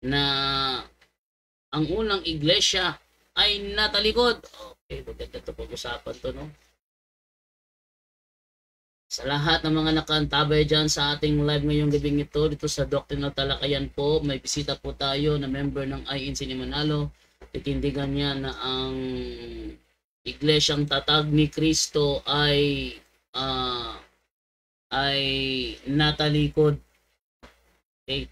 na ang unang iglesia ay natalikod. Okay, maganda ito pag-usapan to, no? Sa lahat ng mga nakaantabay dyan sa ating live ngayong gabing ito, dito sa Doctrinal Talakayan po, may bisita po tayo na member ng INC ni Manalo. Titindigan niya na ang Iglesyang Tatag ni Cristo ay natalikod. Okay.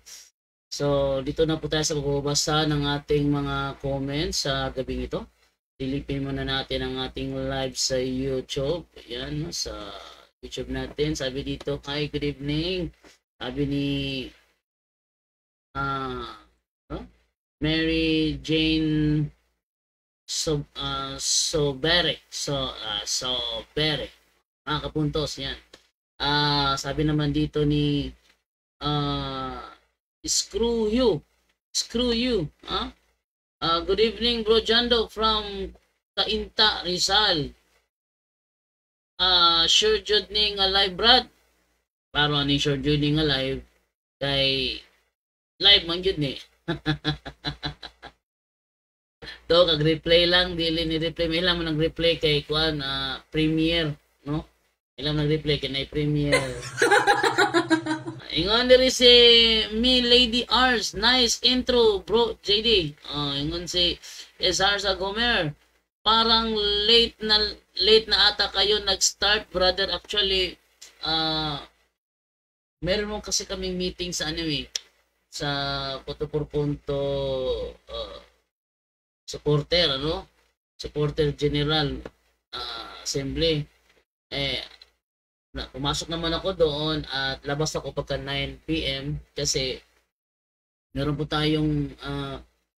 So, dito na po tayo sa pagbabasa ng ating mga comments sa gabing ito. Silipin muna natin ang ating live sa YouTube. Ayan, sa YouTube natin. Sabi dito, hi, good evening. Sabi ni Mary Jane Sobere. Sobere. Mga kapuntos, yan. Sabi naman dito ni Screw you. Good evening, Bro Jando from Cainta, Rizal. Sure jud ni nga live, Brad. Para ni sure jud ni nga live. Kay live man jud ni. To kag replay lang, dili ni replay, may lang mo nag-replay kay kuan premiere, no? Ilang nag-replay kay na premiere. Ingon diri si me Lady Ars, nice intro bro JD. Ingon si SR sa Gomer. Parang late na ata kayo nag-start, brother. Actually, meron mo kasi kaming meeting sa sa Punto por Punto supporter, supporter general assembly. Pumasok naman ako doon at labas ako pagka 9 PM kasi meron po tayong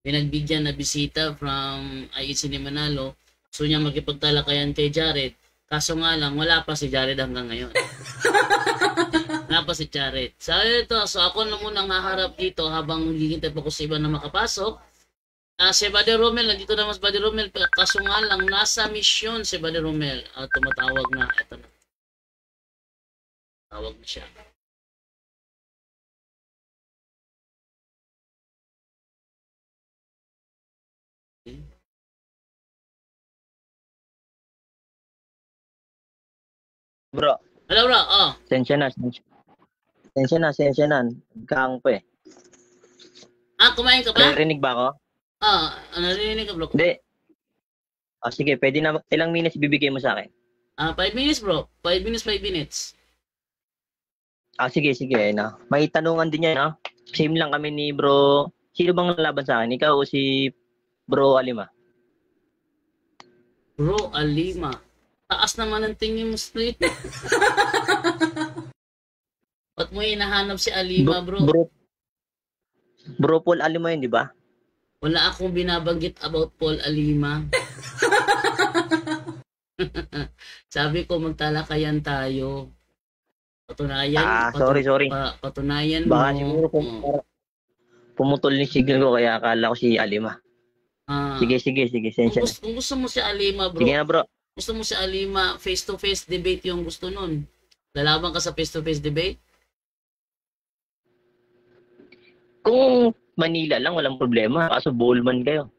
pinagbigyan na bisita from IEC ni Manalo. So niya makipagtalakayan kay Jared. Kaso nga lang, wala pa si Jared hanggang ngayon. Wala pa si Jared. So ako na munang haharap dito habang hihintay pa ko sa iba na makapasok. Si Buddy Romel, nandito naman si Buddy Romel. Kaso nga lang, nasa mission si Buddy Romel. Tumatawag na. Ito na. Tawag na siya. Bro. Hello, bro. Sensya na. Kang pa eh. Kumain ka ba? Narinig ba ako? Narinig ka, bro. Hindi. Sige, pwede na. Ilang minutes bibigay mo sa akin? 5 minutes, bro. 5 minutes. Sige. No? May tanungan din yan, no? Same lang kami ni bro. Sino bang laban sa akin? Ikaw o si bro Alima? Bro Alima. Taas naman ang tingin mo straight. Ba't mo hinahanap si Alima, bro? Bro Paul Alima yun, di ba? Wala akong binabanggit about Paul Alima. Sabi ko magtalakayan tayo. Patunayan. Sorry. Patunayan mo. Baka siguro pumutol yung signal ko kaya akala ko si Alima. Sige. Sensya na. Kung gusto mo si Alima, bro. Sige na, bro. Gusto mo si Alima, face-to-face debate yung gusto nun. Lalaban ka sa face-to-face debate? Kung Manila lang, walang problema. Kaso Ballman kayo.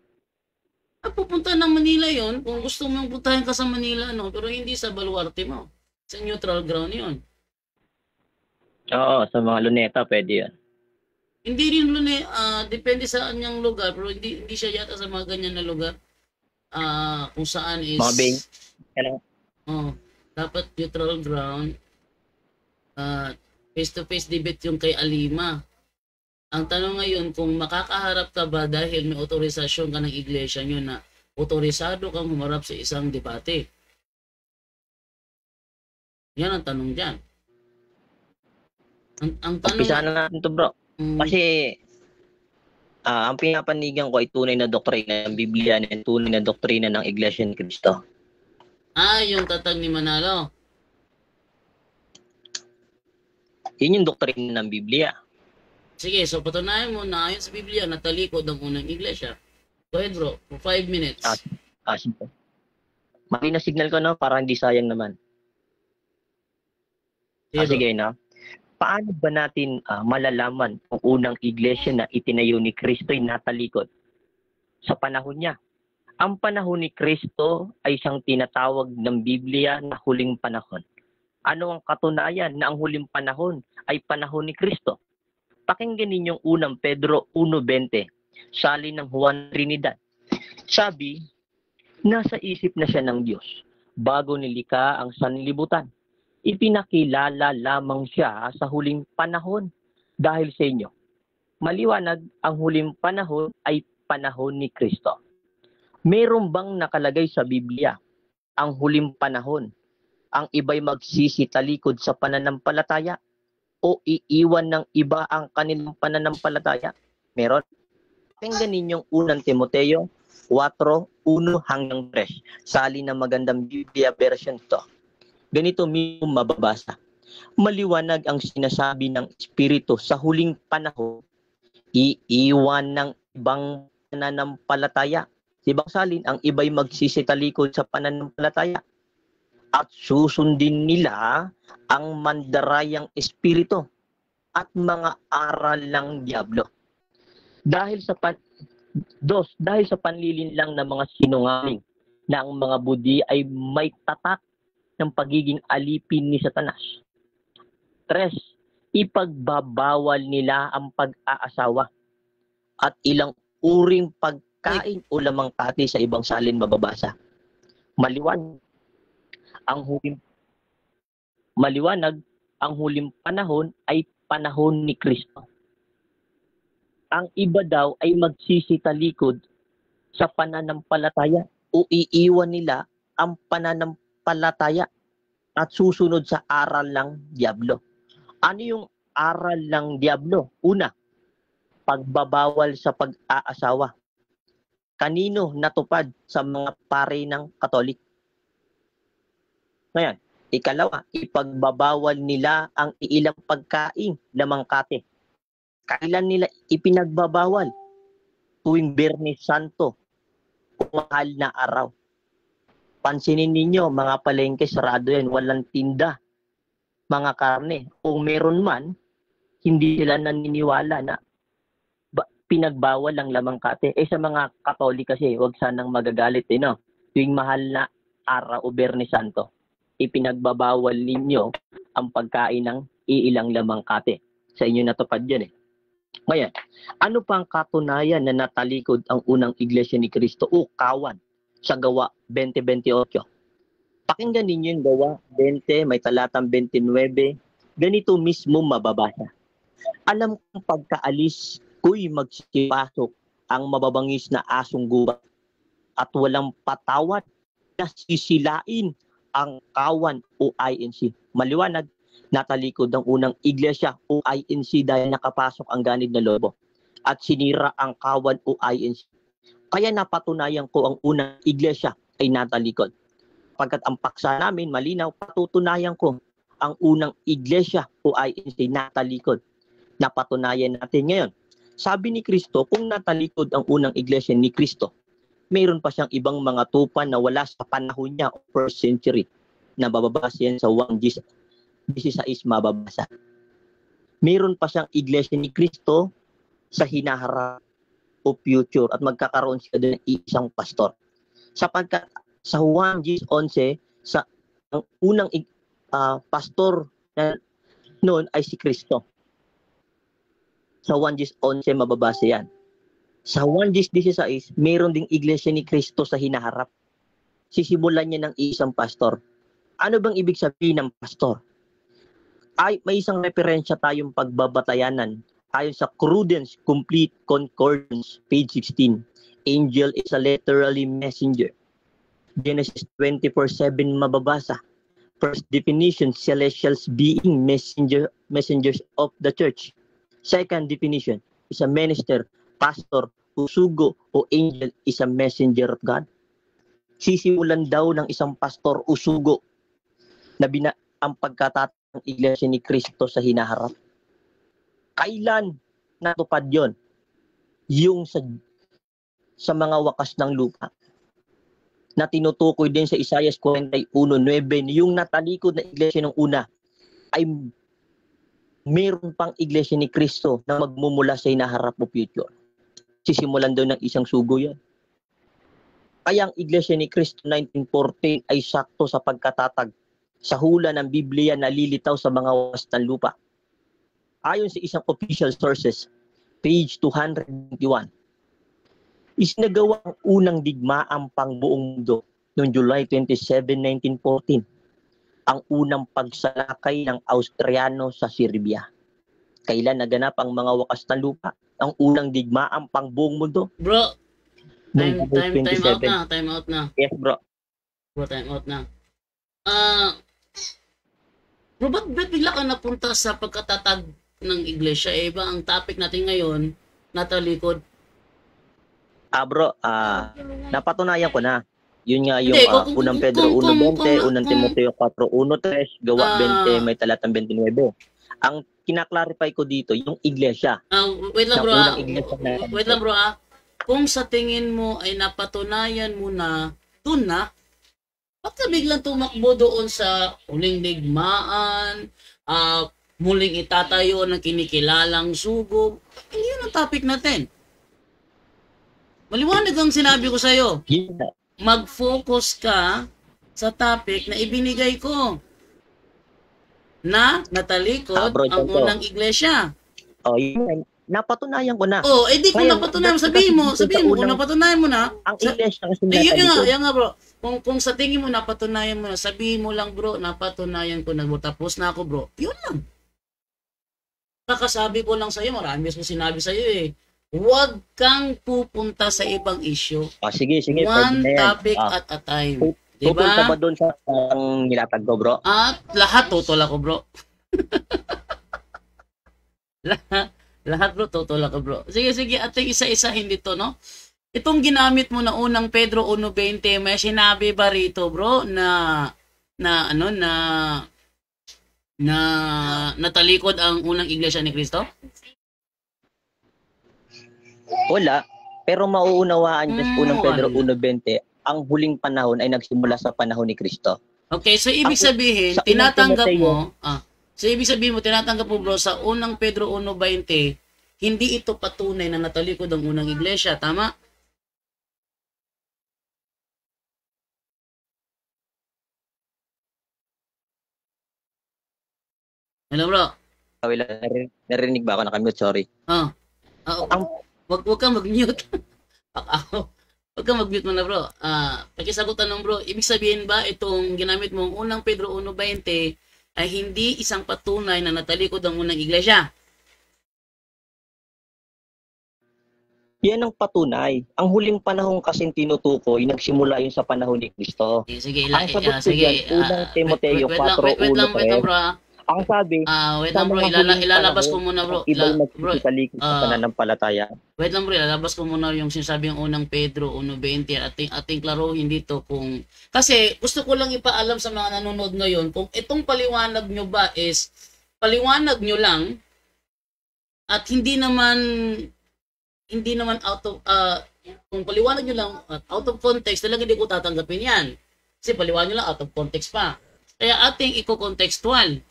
Pupunta ng Manila yon kung gusto mong puntahin ka sa Manila, no? Pero hindi sa baluarte mo. Sa neutral ground yon. Oo, sa mga luneta, pwede yan. Hindi rin depende sa kanyang lugar, pero hindi siya yata sa mga ganyan na lugar. Kung saan is... Mga bay. Dapat neutral ground. Face-to-face debate yung kay Alima. Ang tanong ngayon, kung makakaharap ka ba dahil may otorisasyon ka ng iglesia nyo na otorisado kang humarap sa isang debate? Yan ang tanong dyan. Ang tanong... Umpisa na natin to, bro. Kasi ang pinapanigan ko ay tunay na doktrina ng Biblia at tunay na doktrina ng Iglesia ni Cristo. Yung tatag ni Manalo. Yun yung doktrina ng Biblia. Sige, so patunayan mo na ayon sa Biblia natalikod ang unang iglesia. Go ahead, bro. For 5 minutes. Sige. Mali na signal ko, no? Para hindi sayang naman. Sige, no? Paano ba natin malalaman ang unang iglesia na itinayo ni Kristo ay natalikod sa panahon niya? Ang panahon ni Kristo ay isang tinatawag ng Biblia na huling panahon. Ano ang katunayan na ang huling panahon ay panahon ni Kristo? Pakinggan ninyong unang Pedro 1:20, salin ng Juan Trinidad. Sabi, nasa isip na siya ng Diyos bago nilikha ang sanlibutan. Ipinakilala lamang siya sa huling panahon dahil sa inyo. Maliwanag, ang huling panahon ay panahon ni Kristo. Meron bang nakalagay sa Biblia ang huling panahon? Ang iba'y magsisitalikod sa pananampalataya o iiwan ng iba ang kanilang pananampalataya? Meron. Pakinggan ninyong unang Timoteo 4:1-3. Sali ng magandang Biblia version to. Ganito mismo mababasa. Maliwanag ang sinasabi ng Espiritu sa huling panahon, iiwan ng ibang pananampalataya. Ibang salin, ang iba'y magsisitalikod sa pananampalataya at susundin nila ang mandarayang espiritu at mga aral ng diablo. Dahil sa panlilinlang ng mga sinungaling na ang mga budi ay may tatak ng pagiging alipin ni Satanas. 3. Ipagbabawal nila ang pag-aasawa at ilang uring pagkain o lamang kati sa ibang salin mababasa. Maliwanag ang huling panahon ay panahon ni Kristo. Ang iba daw ay magsisitalikod sa pananampalataya o iiwan nila ang pananampalataya at susunod sa aral ng diablo. Ano yung aral ng diablo? Una, pagbabawal sa pag-aasawa. Kanino natupad? Sa mga pare ng Katolik. Ngayon, ikalawa, ipagbabawal nila ang ilang pagkain na mangkate. Kailan nila ipinagbabawal? Tuwing Biyernes Santo o mahal na araw. Pansinin ninyo, mga palengke, sarado yan. Walang tinda, mga karne. Kung meron man, hindi sila naniniwala na pinagbawal ang lamang kate. Sa mga Katolik kasi, huwag sanang magagalit. No? Tuwing mahal na araw o Biyernes Santo, ipinagbabawal ninyo ang pagkain ng iilang lamang kate. Sa inyo natupad yan Ngayon, ano pa ang katunayan na natalikod ang unang iglesia ni Kristo o kawan? Sa Gawa 20:28. Pakinggan ninyo yung Gawa 20, may talatang 29. Ganito mismo mababasa. Alam kong pagkaalis ko'y magsipasok ang mababangis na asong gubat at walang patawad na sisilain ang kawan o INC. Maliwanag, natalikod ang unang iglesia o INC dahil nakapasok ang ganid na lobo at sinira ang kawan o INC. Kaya napatunayan ko ang unang iglesia ay natalikod. Pagkat ang paksa namin malinaw, patutunayan ko ang unang iglesia o INC natalikod. Napatunayan natin ngayon. Sabi ni Kristo, kung natalikod ang unang iglesia ni Kristo, mayroon pa siyang ibang mga tupa na wala sa panahon niya o first century. Nababasa yan sa 1:16 mababasa. Mayroon pa siyang iglesia ni Kristo sa hinaharap o future at magkakaroon siya ng isang pastor. Sapagkat sa 1:11, sa ang unang pastor na noon ay si Kristo. Sa 1:11 mababasa yan. Sa 1:16, mayroon ding iglesia ni Kristo sa hinaharap. Sisimulan niya ng isang pastor. Ano bang ibig sabihin ng pastor? May isang referensya tayong pagbabatayanan. Ayon sa Cruden's Complete Concordance, page 16, angel is a literally messenger. Genesis 24:7 mababasa. First definition, celestials being messengers of the church. Second definition, is a minister, pastor, usugo o angel is a messenger of God. Sisimulan daw ng isang pastor, usugo, na ang pagkatatang iglesia ni Kristo sa hinaharap. Kailan natupad yon? Yung sa mga wakas ng lupa. Na tinutukoy din sa Isaiah 41:9, yung natalikod na iglesia ng una ay meron pang iglesia ni Kristo na magmumula sa hinaharap mo future. Sisimulan daw ng isang sugo yan. Kaya ang iglesia ni Kristo 1914 ay sakto sa pagkatatag sa hula ng Biblia na lilitaw sa mga wakas ng lupa. Ayon sa isang official sources, page 221, isinagawa ang unang digmaang pangbuong mundo noong July 27, 1914, ang unang pagsalakay ng Austriano sa Serbia. Kailan naganap ang mga wakas ng lupa? Ang unang digmaang pangbuong mundo? Bro, time Noong July out 27. na, time out na. Yes, bro. Bro, time out na. Bro, ba't bigla ka napunta sa pagkatatag ng iglesia? Eh, ba ang topic natin ngayon, natalikod? Bro, napatunayan ko na. Yun nga yung Hindi, unang Pedro 1.20, unang Timoteo 4.1.3, gawa 20, may talatang 29. Ang kinaklarify ko dito, yung iglesia. Wait lang Na bro, unang iglesia na- wait lang bro. Kung sa tingin mo ay napatunayan mo na dun na, ba't ka biglang tumakbo doon sa huling digmaan, muling itatayo ng kinikilalang sugo? Hindi yun ang topic natin. Maliwanag ang sinabi ko sa'yo. Yun na. Mag-focus ka sa topic na ibinigay ko na natalikod Bro, ang ito. unang iglesia. Yun. Napatunayan ko na. Oh, edi kung Ngayon, napatunayan mo, kasi sabihin mo, dito sa kung unang- napatunayan mo na, Ang iglesia kasi yan nga bro, kung sa tingin mo napatunayan mo na, sabihin mo lang bro, napatunayan ko na, tapos na ako bro, yun lang. Kakasabi ko lang sa'yo, marami ko sinabi sa'yo eh, huwag kang pupunta sa ibang issue. Sige. One pwede na yan. topic at a time. Pupunta ba Diba? doon sa nilatag ko, bro? At lahat tutol ako bro. lahat bro, tutol ako bro. Sige, ating isa-isahin dito, no? Itong ginamit mo na unang Pedro 1.20, may sinabi ba rito bro na natalikod ang unang iglesia ni Kristo? Wala. Pero mauunawaan niya sa unang Pedro wala. 1.20, ang huling panahon ay nagsimula sa panahon ni Kristo. Okay, so ibig Ako, sabihin, sa unang tinatanggap Timoteo- mo, so ibig sabihin mo, tinatanggap mo bro, sa unang Pedro 1.20, hindi ito patunay na natalikod ang unang iglesia, tama? Hello bro. Wala, narinig ba ako? Nakamute, sorry. Ang- Wag kang mag-mute. Wag kang mag-mute mo na bro. Pakisagutan ng bro, ibig sabihin ba itong ginamit mong unang Pedro 1.20 ay hindi isang patunay na natalikod ang unang iglesia? Yan ang patunay. Ang huling panahon kasi tinutukoy, nagsimula yun sa panahon ni Kristo. Sige, Ang sagot ko dyan, unang Timoteo wait lang 4.1.3, bro. ang sabi, Wait lang bro, sa mga huling ilalabas ko panahon, muna bro. ang iba'y Bro, magsisitalikod sa pananampalataya. wait lang bro, ilalabas ko muna yung sinasabi ng unang Pedro 1.20 at ating klaruhin dito kung kasi gusto ko lang ipaalam sa mga nanonood ngayon kung itong paliwanag nyo ba is paliwanag nyo lang at hindi naman out of kung paliwanag nyo lang out of context, talaga hindi ko tatanggapin yan. Kasi paliwanag nyo lang out of context pa. Kaya ating iko-contextual.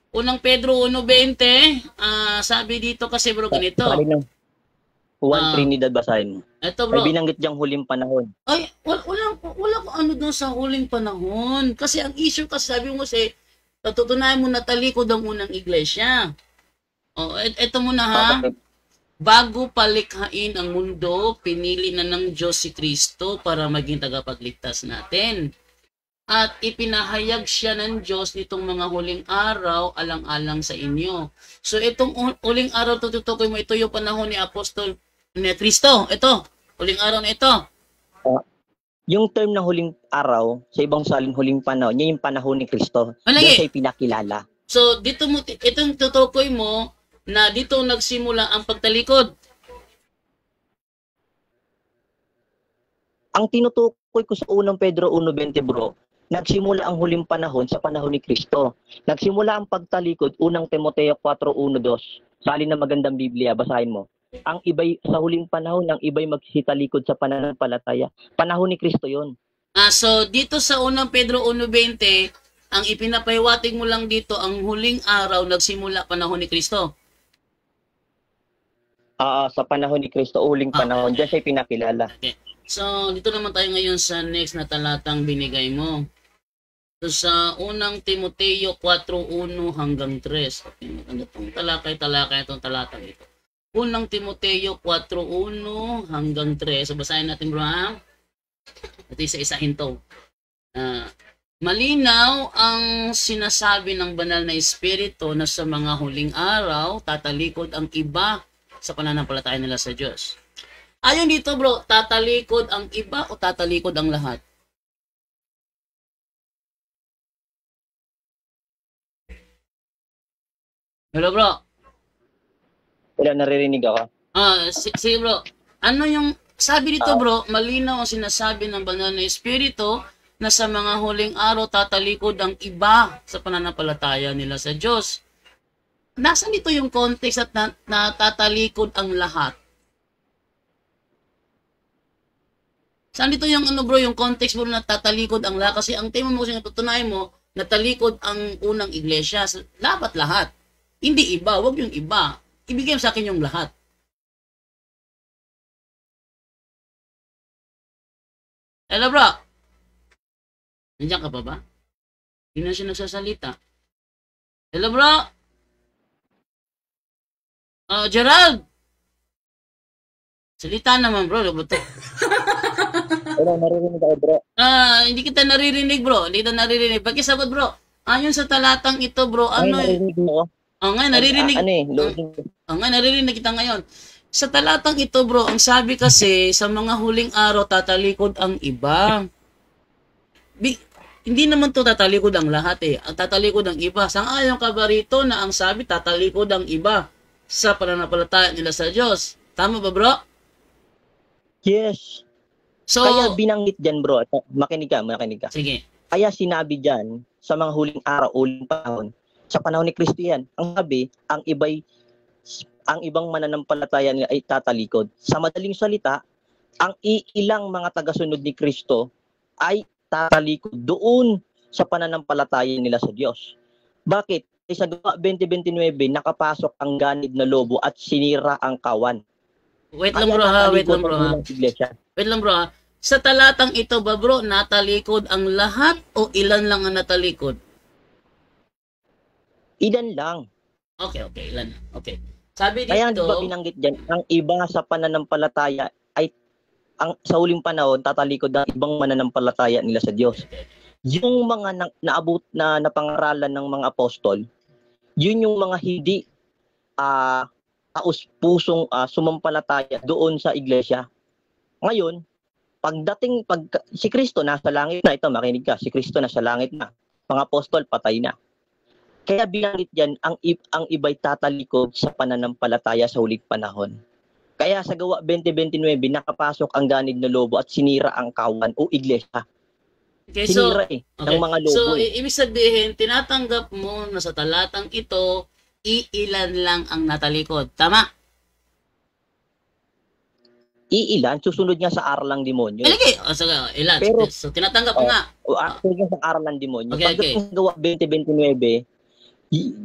Unang Pedro 1.20, sabi dito kasi bro ganito. Bali ng 1 Trinidad basahin mo. Ito bro. May binanggit diyang huling panahon. Ay, wala ko ano doon sa huling panahon. Kasi ang issue kasi sabi mo kasi, natutunayan mo na talikod ang unang iglesia. Ito muna ha. Bago palikhain ang mundo, pinili na ng Diyos si Kristo para maging tagapagligtas natin. At ipinahayag siya ng Diyos nitong mga huling araw alang-alang sa inyo. So itong huling araw tututukoy mo, ito yung panahon ni Apostol ni Kristo. Ito, huling araw na ito. Yung term na huling araw, sa ibang salin huling panahon, yan yung panahon ni Kristo. Malagi. Yan siya pinakilala. So dito mo, itong tutukoy mo na dito nagsimula ang pagtalikod. Ang tinutukoy ko sa unang Pedro 1.20 bro, nagsimula ang huling panahon sa panahon ni Kristo. Nagsimula ang pagtalikod, unang Timoteo 4.1.2. Salin na magandang Biblia, basahin mo. Ang iba'y sa huling panahon, ang iba'y magsitalikod sa pananampalataya. Panahon ni Kristo yon. So dito sa unang Pedro 1.20, ang ipinapahiwatig mo lang dito, ang huling araw nagsimula panahon ni Kristo. Sa panahon ni Kristo, uling panahon, diyan siya pinakilala. Okay. So, dito naman tayo ngayon sa next na talatang binigay mo. So, sa unang Timoteo 4:1 hanggang 3. Okay, maganda itong talakay itong talatang ito. Unang Timoteo 4:1 hanggang 3. So, basahin natin, bro, ha? Ito isa-isahin to. Malinaw ang sinasabi ng banal na Espiritu na sa mga huling araw, tatalikod ang iba sa pananampalataya nila sa Diyos. Ayon dito, bro, tatalikod ang iba o tatalikod ang lahat? Hello, bro. Wala, naririnig ako. Sige, bro. Ano yung sabi dito, bro? Malinaw ang sinasabi ng banal na Espiritu na sa mga huling araw tatalikod ang iba sa pananampalataya nila sa Diyos. Nasaan dito yung context at natatalikod ang lahat? Saan dito yung bro, yung context mo na tatalikod ang lahat? Kasi ang tema mo kasi natutunayan mo, natalikod ang unang iglesia. Dapat lahat. Hindi iba, wag yung iba. Ibigay mo sa akin yung lahat. Hello, bro. Nandiyan ka pa ba? Hindi na siya nagsasalita. Hello, bro. Gerald. Salita naman, bro. Wala, naririnig ako, bro. Hindi kita naririnig, bro. Hindi kita naririnig. Pagkisagot, bro. Ayon sa talatang ito, bro, Naririnig mo. naririnig. Naririnig kita ngayon. Sa talatang ito, bro, ang sabi kasi, sa mga huling araw, tatalikod ang iba. Hindi naman to tatalikod ang lahat eh. Ang tatalikod ang iba. Sang-ayon ka ba rito na ang sabi, tatalikod ang iba sa pananampalataya nila sa Diyos? Tama ba, bro? Yes. So, Kaya binanggit dyan, bro. Makinig ka. sige. Kaya sinabi dyan, sa mga huling araw, huling panahon, sa panahon ni Kristo yan, ang sabi, ang ibang mananampalataya nila ay tatalikod. Sa madaling salita, ang iilang mga tagasunod ni Kristo ay tatalikod doon sa pananampalataya nila sa Diyos. Bakit? Sa Gawa 20:29, nakapasok ang ganid na lobo at sinira ang kawan. Wait lang, bro, ha? Wait lang, bro, ha? Sa talatang ito ba, bro, natalikod ang lahat o ilan lang ang natalikod? Ilan lang. Okay, ilan. Okay. Sabi dito, Kaya di ba binanggit dyan, ang iba sa pananampalataya ay sa huling panahon, tatalikod ang ibang mananampalataya nila sa Diyos. Yung mga naabot na napangaralan ng mga apostol, yun yung mga hindi taus-pusong sumampalataya doon sa iglesia. Ngayon, si Kristo nasa langit na, ito makinig ka, si Kristo nasa langit na, mga apostol patay na. Kaya binanggit diyan ang iba'y tatalikod sa pananampalataya sa huling panahon. Kaya sa Gawa 20:29, nakapasok ang ganid na lobo at sinira ang kawan o iglesia. okay, Sinira ng mga lobo. So, ibig sabihin, tinatanggap mo na sa talatang ito, iilan lang ang natalikod. Tama? Iilan, susunod nga sa aralang demonyo. Ilan. Pero, so, tinatanggap mo nga. Susunod nga sa aralang demonyo. Okay. Pagdating sa Gawa 20:29,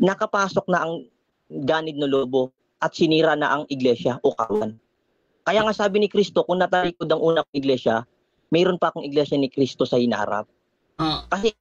nakapasok na ang ganid na lobo at sinira na ang iglesia o kawan. Kaya nga sabi ni Kristo, kung natalikod ang unang iglesia, mayroon pa akong iglesia ni Kristo sa hinaharap. Kasi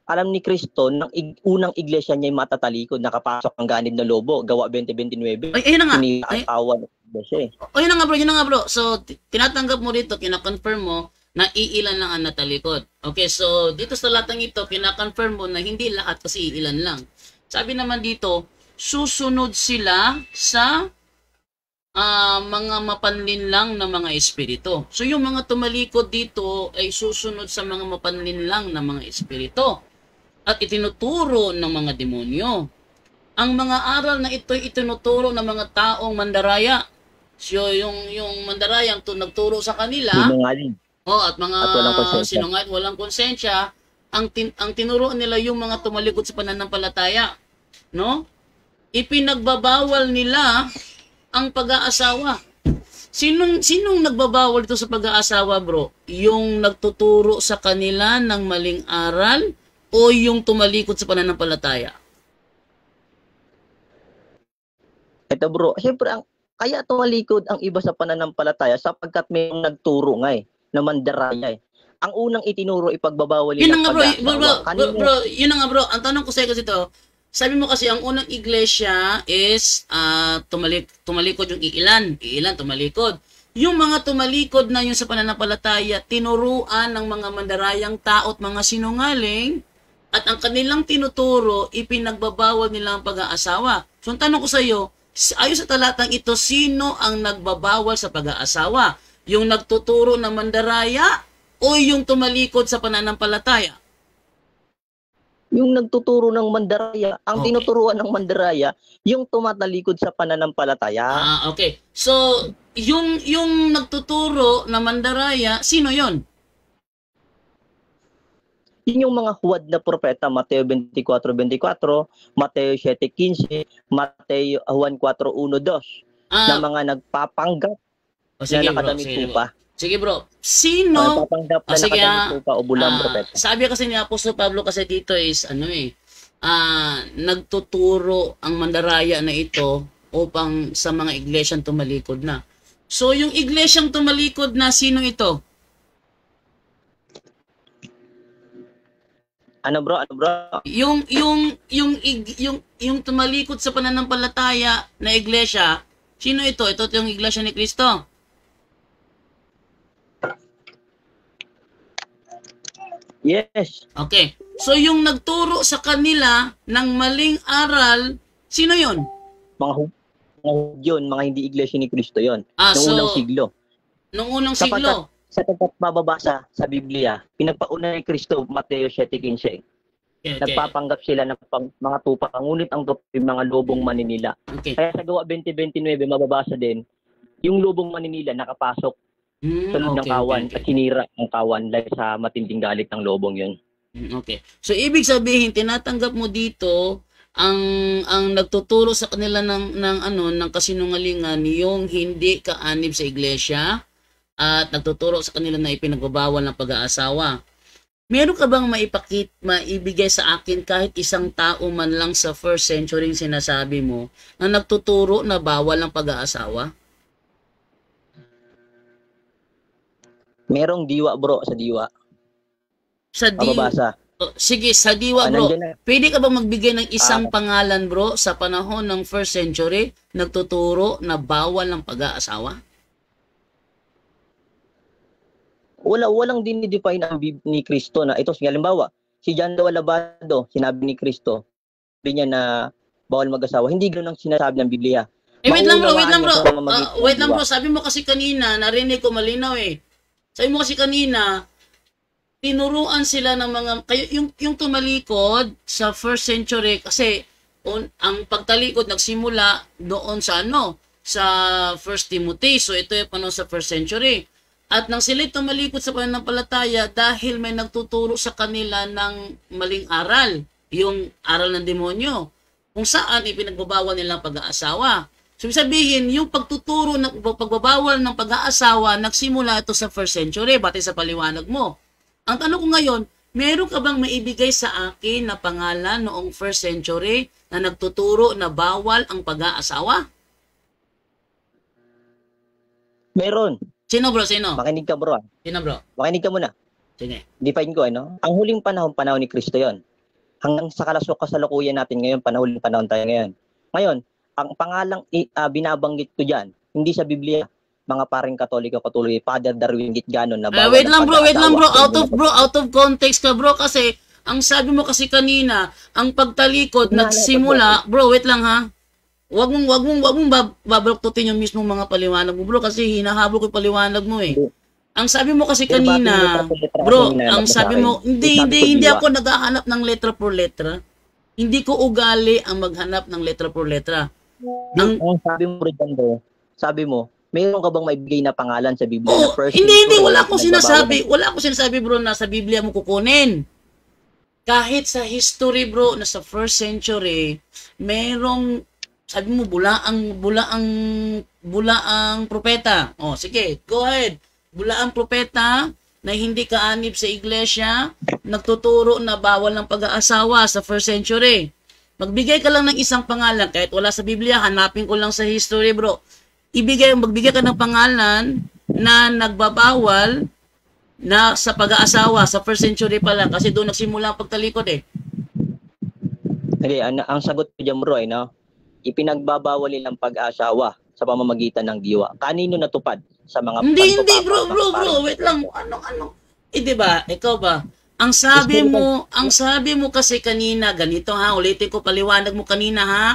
alam ni Kristo, ng unang iglesia niya ay matatalikod, nakapasok ang ganid na lobo, Gawa 20:29. Ayun na nga. Sinira ang kawan ng iglesia. Yun na nga, bro. So, tinatanggap mo dito, kina-confirm mo na iilan lang ang natalikod. Okay, so dito sa talatang ito, kina-confirm mo na hindi lahat kasi iilan lang. Sabi naman dito, susunod sila sa mga mapanlinlang na mga espiritu. So yung mga tumalikod dito ay susunod sa mga mapanlinlang na mga espiritu at itinuturo ng mga demonyo. Ang mga aral na ito ay itinuturo ng mga taong mandaraya. So yung mandarayang nagturo sa kanila, at mga sinungaling, walang konsensya, ang tinuro nila yung mga tumalikod sa pananampalataya, no? Ipinagbabawal nila ang pag-aasawa. Sinong nagbabawal ito sa pag-aasawa, bro? Yung nagtuturo sa kanila ng maling aral o o yung tumalikod sa pananampalataya? Ito bro, siyempre kaya tumalikod ang iba sa pananampalataya sapagkat may nagturo nga na mandaraya Ang unang itinuro ipagbabawal Yun na nilang nga bro, pag-aasawa. yun na nga bro, ang tanong ko sa'yo kasi to, sabi mo kasi ang unang iglesia is tumalikod yung iilan tumalikod. Yung mga tumalikod na yun sa pananampalataya, tinuruan ng mga mandarayang tao at mga sinungaling, at ang kanilang tinuturo, ipinagbabawal nila ang pag-aasawa. So ang tanong ko sa iyo, ayon sa talatang ito, sino ang nagbabawal sa pag-aasawa? Yung nagtuturo ng mandaraya o yung tumalikod sa pananampalataya? Yung nagtuturo ng mandaraya, ang Okay. tinuturuan ng mandaraya, yung tumatalikod sa pananampalataya. Okay. So, yung nagtuturo na mandaraya, sino yon? Yun yung mga huwad na propeta, Mateo 24:24, Mateo 7:15, Mateo Juan 4:1-2, na mga nagpapanggap na nakadamit tupa. Sige bro. Sino? Nagpapanggap na Sige, nakadamit tupa o bulang propeta. sabi kasi ni Apostol Pablo kasi dito is nagtuturo ang mandaraya na ito upang sa mga iglesyang tumalikod na. So yung iglesyang tumalikod na, sino ito? Ano bro? Yung tumalikod sa pananampalataya na iglesia, sino ito? Ito yung iglesia ni Kristo. Yes. Okay. So yung nagturo sa kanila ng maling aral, sino yon? Mga yun, mga hindi iglesia ni Kristo yon. Noong unang siglo. Noong unang siglo. Sapagkat mababasa sa Biblia, pinagpauna ni Kristo, Mateo 7:15. Okay. Nagpapanggap sila ng mga tupa, ngunit ang tupa yung mga lobong maninila. Okay. Kaya sa Gawa 20:29, mababasa din, yung lobong maninila nakapasok sa loob ng kawan at sinira ang kawan dahil sa matinding galit ng lobong yun. Okay. So ibig sabihin, tinatanggap mo dito ang nagtuturo sa kanila ng kasinungalingan, yung hindi kaanib sa iglesia at nagtuturo sa kanila na ipinagbabawal ng pag-aasawa. Meron ka bang maibigay sa akin kahit isang tao man lang sa first century sinasabi mo na nagtuturo na bawal ang pag-aasawa? Merong diwa bro, sa diwa. Sa diwa. Mababasa. Sige, sa diwa bro. Pwede ka bang magbigay ng isang pangalan bro sa panahon ng first century nagtuturo na bawal ang pag-aasawa? Walang dinidefine ang ni Kristo na ito. Halimbawa, si John de Alabado, sinabi ni Kristo, sabi niya na bawal mag-asawa. Hindi ganoon ang sinasabi ng Biblia. Wait lang bro. Sabi mo kasi kanina, narinig ko malinaw eh. Sabi mo kasi kanina, tinuruan sila ng mga, yung tumalikod sa first century, kasi ang pagtalikod nagsimula doon sa sa First Timothy. So ito yung panahon sa first century. At nang sila tumalikod sa pananampalataya dahil may nagtuturo sa kanila ng maling aral, yung aral ng demonyo, kung saan ipinagbabawal nilang pag-aasawa. So sabihin, yung pagbabawal ng pag-aasawa, nagsimula ito sa first century, batay sa paliwanag mo. Ang tanong ko ngayon, meron ka bang maibigay sa akin na pangalan noong first century na nagtuturo na bawal ang pag-aasawa? Meron. Sino bro? Sino? Makinig ka bro. Sino bro? Makinig ka muna. Sige. Define ko Ang huling panahon ni Kristo yon. Hanggang sa kasalukuyan natin ngayon, huling panahon tayo ngayon. Ngayon, ang pangalang binabanggit ko diyan, hindi sa Biblia, mga paring Katoliko katuloy, Father Darwin Gitganon na bawal. Wait lang bro. Out of context ka bro, kasi ang sabi mo kasi kanina, ang pagtalikod nagsimula, bro, wait lang ha. Wag mong babaluktutin yung mismong mga paliwanag mo bro, kasi hinahabol ko yung paliwanag mo eh. Ang sabi mo kasi kanina, bro, ang sabi mo, hindi ako naghahanap ng letra por letra. Hindi ko ugali ang maghanap ng letra por letra. Ang sabi mo rin bro, sabi mo, mayroon ka bang maibigay na pangalan sa Biblia? Hindi, wala akong sinasabi bro na sa Biblia mo kukunin. Kahit sa history bro, na sa first century, merong, sabi mo, bulaang propeta. Sige, go ahead. Bulaang propeta na hindi kaanib sa iglesia, nagtuturo na bawal ng pag-aasawa sa first century. Magbigay ka lang ng isang pangalan, kahit wala sa Biblia, hanapin ko lang sa history, bro. Magbigay ka ng pangalan na nagbabawal na sa pag-aasawa sa first century pa lang, kasi doon nagsimula ang pagtalikod eh. Okay, ang sagot ko dyan, bro, no? Ipinagbabawal nilang pag-asawa sa pamamagitan ng diwa. Kanino natupad? Sa mga Hindi, bro, wait lang. Ano? Di ba? Ikaw ba? Ang sabi mo kasi kanina, ganito ha, ulitin ko, paliwanag mo kanina ha.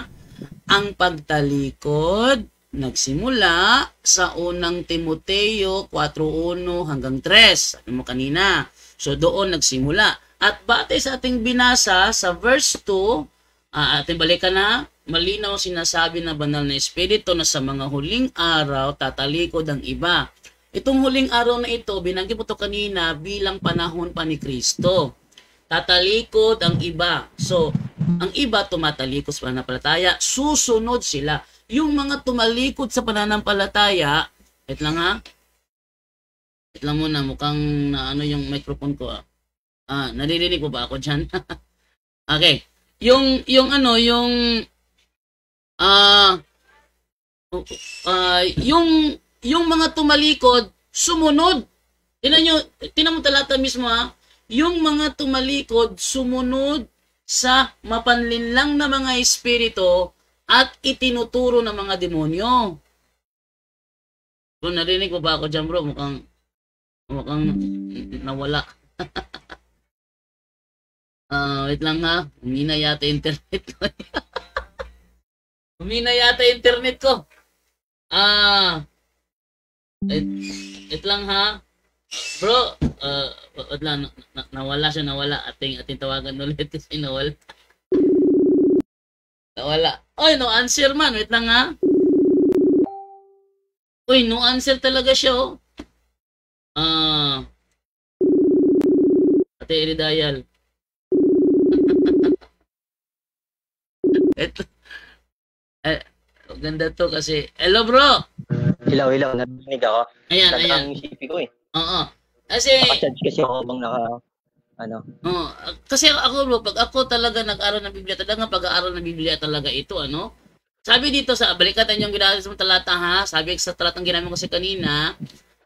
Ang pagtalikod nagsimula sa unang Timoteo 4:1 hanggang 3. Sabi mo kanina. So doon nagsimula. At batay sa ating binasa sa verse 2, ating balikan na, malinaw sinasabi ng banal na espiritu na sa mga huling araw tatalikod ang iba. Itong huling araw na ito, binanggit mo ito kanina bilang panahon pa ni Kristo. Tatalikod ang iba. So, ang iba tumatalikod sa pananampalataya, susunod sila. Yung mga tumalikod sa pananampalataya, wait lang ha. Wait lang muna, mukhang na ano yung microphone ko. Naririnig mo ba ako dyan? Okay. Yung mga tumalikod, sumunod. Tinan mo talata mismo ha. Yung mga tumalikod, sumunod sa mapanlinlang na mga espiritu at itinuturo ng mga demonyo. Bro, narinig mo ba ako dyan, bro? Mukhang nawala. Wait lang ha. Humina yata internet ko. Humina yata internet ko. Wait lang ha. Bro, wait lang. Nawala siya, nawala. Ating tawagan ulit kasi nawala. Nawala. Oy, no answer man. Wait lang ha. Uy, no answer talaga siya oh. Ate i-dial. Ito. Ganda to kasi. Hello bro. Hello. Narinig ako. Ayan. Isipi ko eh. Oo. Kasi nakacharge kasi ako bang kasi ako bro, pag ako talaga nag-aaral ng Biblia, talaga pag-aaral ng Biblia talaga ito, ano? Sabi dito sa balikatan yung ginagawa sa talata ha. Sabi sa talatang ginamit ko kasi kanina,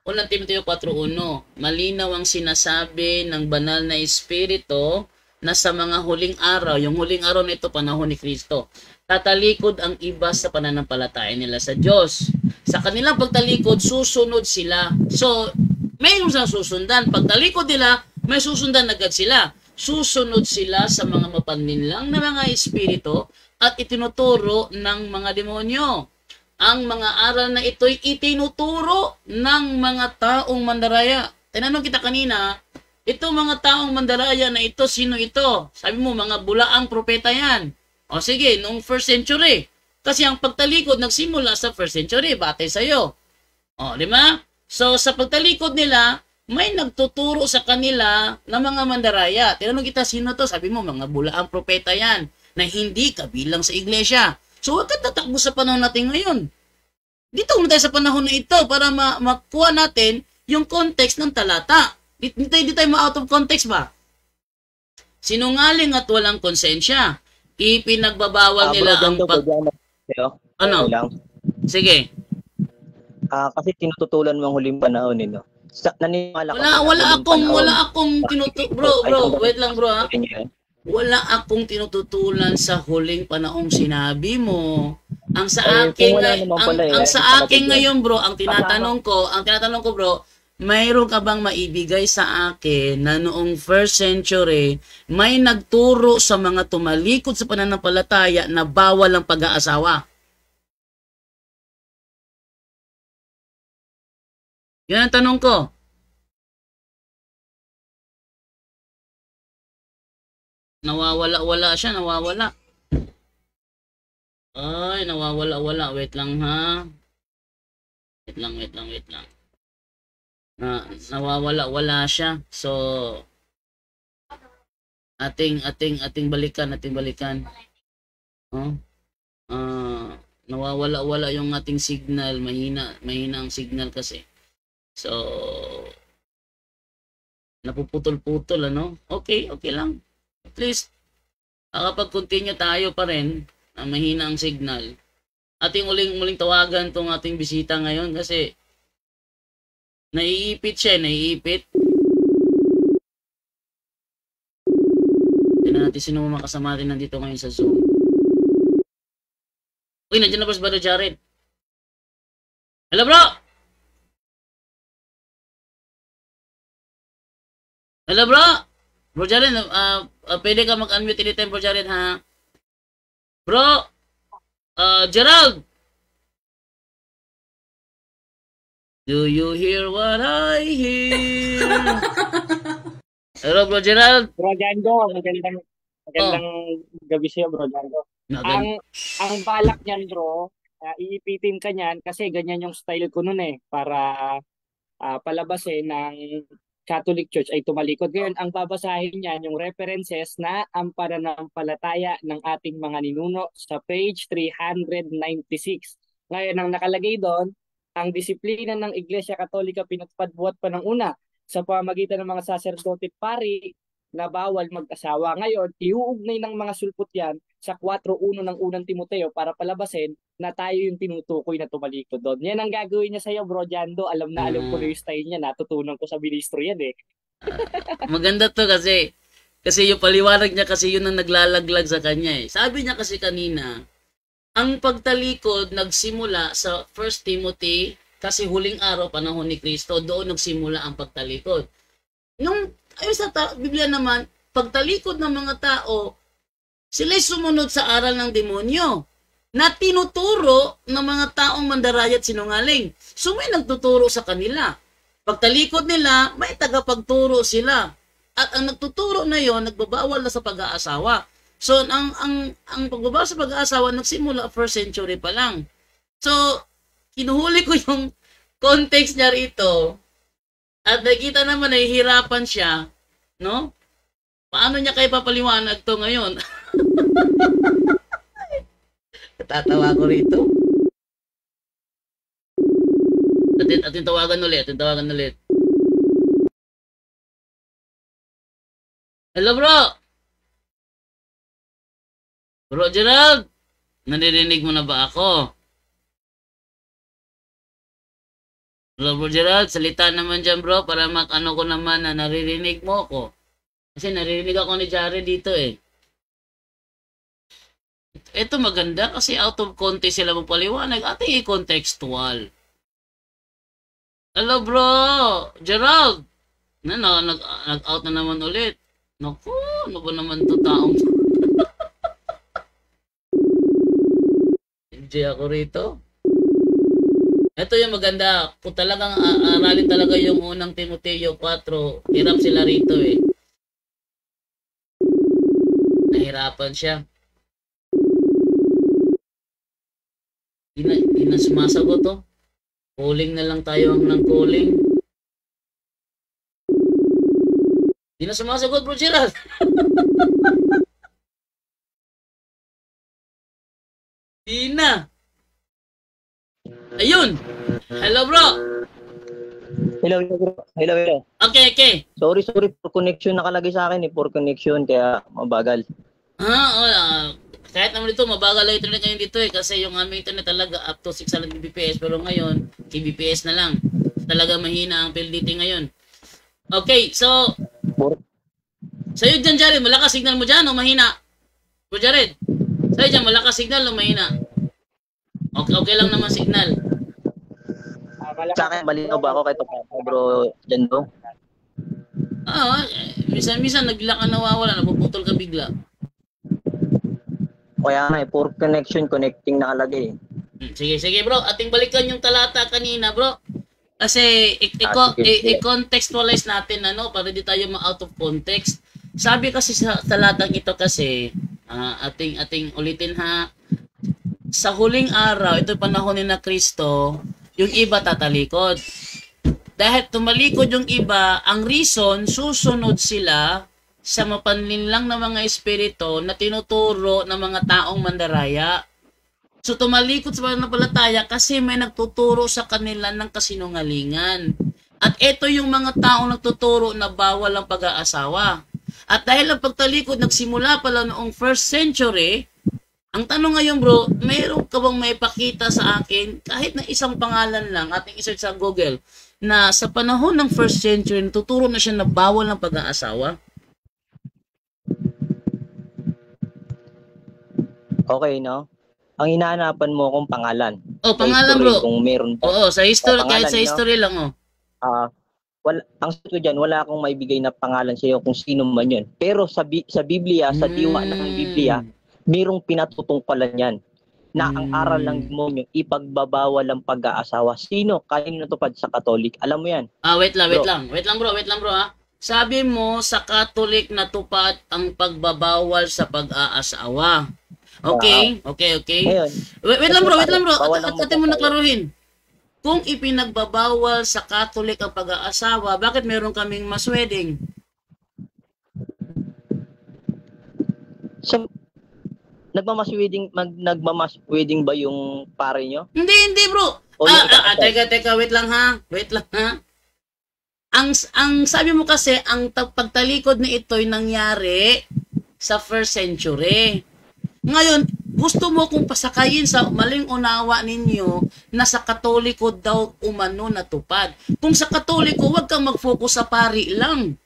unang Timoteo 4:1, malinaw ang sinasabi ng banal na espiritu na sa mga huling araw, yung huling araw na ito, panahon ni Kristo, tatalikod ang iba sa pananampalataya nila sa Diyos. Sa kanilang pagtalikod, susunod sila. So, mayroon silang susundan. Pagtalikod nila, may susundan agad sila. Susunod sila sa mga mapanlinlang na mga espiritu at itinuturo ng mga demonyo. Ang mga aral na ito'y itinuturo ng mga taong mandaraya. Tinanong kita kanina, ito mga taong mandaraya na ito, sino ito? Sabi mo, mga bulaang propeta yan. O sige, noong first century. Kasi ang pagtalikod nagsimula sa first century, batay sa'yo. O, di ba? So, sa pagtalikod nila, may nagtuturo sa kanila ng mga mandaraya. Tinanong kita, sino to? Sabi mo, mga bulaang propeta yan na hindi kabilang sa iglesia. So, huwag ka tatakbo sa panahon natin ngayon. Dito muna tayo sa panahon na ito para makuha natin yung context ng talata. Hindi tayo ma-out of context ba? Sinungaling at walang konsensya. Ipinagbabawal nila ang Ano? Sige. Kasi tinututulan mo ang huling panahon no. Naniniwala wala akong bro, wait lang bro ha. Wala akong tinututulan sa huling panahong sinabi mo. Ang sa akin ngayon bro, ang tinatanong ko bro, mayroon ka bang maibigay sa akin na noong first century may nagturo sa mga tumalikod sa pananampalataya na bawal ang pag-aasawa? Yan ang tanong ko. Nawawala siya. Ay, nawawala. Wait lang ha. Wait lang. Nawawala siya. So, ating balikan. Nawawala yung ating signal. Mahina ang signal kasi. So, napuputol-putol, ano? Okay, okay lang. At least, nakapag-continue tayo pa rin na mahina ang signal. Ating muling tawagan tong ating bisita ngayon kasi naiipit siya, naiipit. Tignan natin sino mga kasama natin nandito ngayon sa Zoom. Uy, nandiyan na ba si Brother Jared? Hello, bro! Hello, bro! Bro Jared, pwede ka mag-unmute anytime, Bro Jared, ha? Bro! Gerald! Do you hear what I hear? Hello, Bro Gerald. Bro Jando, magandang gabi sa'yo, Bro Jando. Ang balak niyan, bro, iipitin ka niyan kasi ganyan yung style ko nun para palabasin ng Catholic Church ay tumalikod. Ngayon, ang babasahin niyan yung references na ang pananampalataya ng ating mga ninuno sa page 396. Ngayon, ang nakalagay doon, ang disiplina ng Iglesia Katolika pinatupad-buhat pa ng una sa pamamagitan ng mga saserdote at pari na bawal mag-asawa. Ngayon, iuugnay ng mga sulpot yan sa 4.1 ng unang Timoteo para palabasin na tayo yung tinutukoy na tumalikod doon. Yan ang gagawin niya sa'yo, Bro Jando. Alam ko na yung style niya. Natutunan ko sa ministro yan Maganda to kasi yung paliwanag niya kasi yun ang naglalaglag sa kanya Sabi niya kasi kanina, ang pagtalikod nagsimula sa 1 Timothy kasi huling araw panahon ni Kristo, doon nagsimula ang pagtalikod. Ayon sa Biblia naman, pagtalikod ng mga tao, sila'y sumunod sa aral ng demonyo na tinuturo ng mga taong mandaraya at sinungaling. So may nagtuturo sa kanila. Pagtalikod nila, may tagapagturo sila. At ang nagtuturo na yon, nagbabawal na sa pag-aasawa. So ang pagbabawal sa pag-aasawa nagsimula 1st century pa lang. So kinuhuli ko yung context niya rito. At nakita naman nahihirapan siya, no? Paano niya kayo papaliwanag to ngayon? Tatawa ko rito. Atin tawagan ulit. Hello, bro! Bro Gerald! Naririnig mo na ba ako? Bro Gerald, salita naman dyan, bro, para ano ko naman na naririnig mo ko. Kasi naririnig ako ni Jared dito Ito maganda kasi out of context sila magpaliwanag. Ating i-contextual. Hello, bro! Gerald! Nag-out na naman ulit. Naku, ano ba naman to taong? Enjoy ako rito. Ito yung maganda. Kung talagang aralin talaga yung unang Timoteo 4, hirap sila rito Nahirapan siya. Di na sumasagot Calling na lang tayo ng calling. Di na sumasagot, Bro Gerald. Di na. Ayun. Hello, bro. Hello. Okay. Sorry for connection nakalagay sa akin for connection kaya mabagal. Kahit naman dito, mabagal ang internet ngayon dito kasi yung aming internet talaga up to 600 Mbps pero ngayon, kbps na lang. Talaga mahina ang PLDT ngayon. Okay, so sa'yo dyan, Jared, malakas signal mo dyan o mahina? Bro Jared, sa'yo dyan, malakas signal o mahina? Okay lang naman signal. Sa akin, malinaw ba ako kay Bro Jando? Minsan nagla ka nawawala, napuputol ka bigla. Kaya nga for connecting nakalagay. Sige bro, ating balikan yung talata kanina bro. Kasi i-contextualize natin para di tayo ma-out of context. Sabi kasi sa talatang ito kasi, ating ulitin sa huling araw, ito panahon ni na Kristo, yung iba tatalikod. Dahil tumalikod yung iba, ang reason, susunod sila sa mapanlinlang na mga espiritu na tinuturo ng mga taong mandaraya. So tumalikod sa pananampalataya kasi may nagtuturo sa kanila ng kasinungalingan. At ito yung mga taong nagtuturo na bawal ang pag-aasawa. At dahil ang pagtalikod nagsimula pala noong 1st century, ang tanong ngayon bro, mayroon ka bang may pakita sa akin, kahit na isang pangalan lang, ating isearch sa Google, na sa panahon ng 1st century, natuturo na siya na bawal ang pag-aasawa? Okay, no? Ang hinahanapan mo kung pangalan. Oh, pangalan bro. Kung meron pa. Oo, sa history, Pangalan, kahit sa history lang oh. Ang sagot ko dyan, wala akong maibigay na pangalan sa iyo kung sino man yun. Pero sa Biblia, sa diwa ng Biblia, mayroong pinatutungkalan yan. Na ang aral ng demonyo, ipagbabawal ang pag-aasawa. Sino? Kanino natupad sa Katolik? Alam mo yan. Wait lang bro ha. Sabi mo sa Catholic natupad ang pagbabawal sa pag-aasawa. Okay. Ngayon, Wait lang bro. bawal ang Atin mo naklaruhin. Kung ipinagbabawal sa Catholic ang pag-aasawa, bakit meron kaming mass wedding? So, nagmamass wedding ba yung pare nyo? Hindi bro. O yung ikakasal? Teka, wait lang ha. Ang sabi mo kasi, ang pagtalikod na ito'y nangyari sa 1st century. Ngayon, gusto mo kong pasakayin sa maling unawa ninyo na sa Katoliko daw umano natupad. Kung sa Katoliko, huwag kang mag-focus sa pari lang.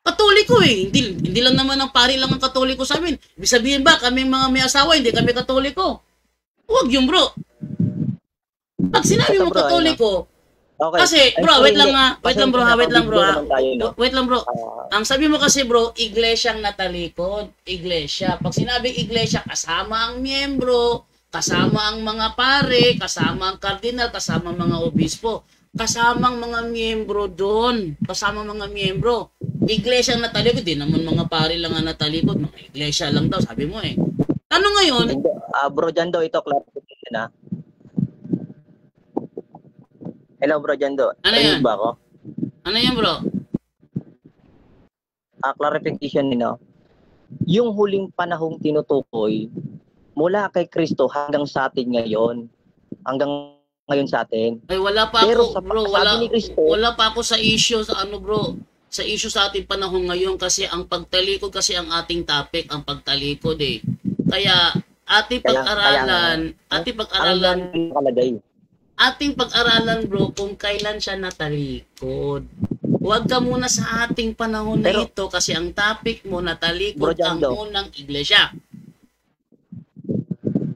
Katoliko eh. Hindi lang naman ang pari lang ang Katoliko sa amin. Ibig sabihin ba, kaming mga may asawa, hindi kami Katoliko? Huwag yun bro. Pag sinabi mo Katoliko, Okay. kasi bro, wait lang bro. Ang sabi mo kasi bro, iglesyang natalikod. Iglesia. Pag sinabing iglesia, kasama ang miyembro, kasama ang mga pare, kasama ang kardinal, kasama ang mga obispo, kasama ang mga miyembro doon. Kasama ang mga miyembro. Iglesyang natalikod, di naman mga pare lang ang natalikod, mga iglesia lang daw, sabi mo eh. Ano ngayon? Bro Jando, ito clarification na. Hello bro Jando. Ano yan? Ba ako? Ano yan bro? Clarification nino. Yung huling panahong tinutukoy mula kay Kristo hanggang sa atin ngayon. Hanggang ngayon sa atin. Ay wala pa Pero ako bro, wala pa ako sa issue sa ano bro. Sa issue sa ating panahon ngayon kasi ang pagtalikod kasi ang ating topic, ang pagtalikod eh. Kaya ating pag-aralan bro kung kailan siya natalikod. Huwag ka muna sa ating panahon na ito kasi ang topic mo natalikod ang unang iglesia.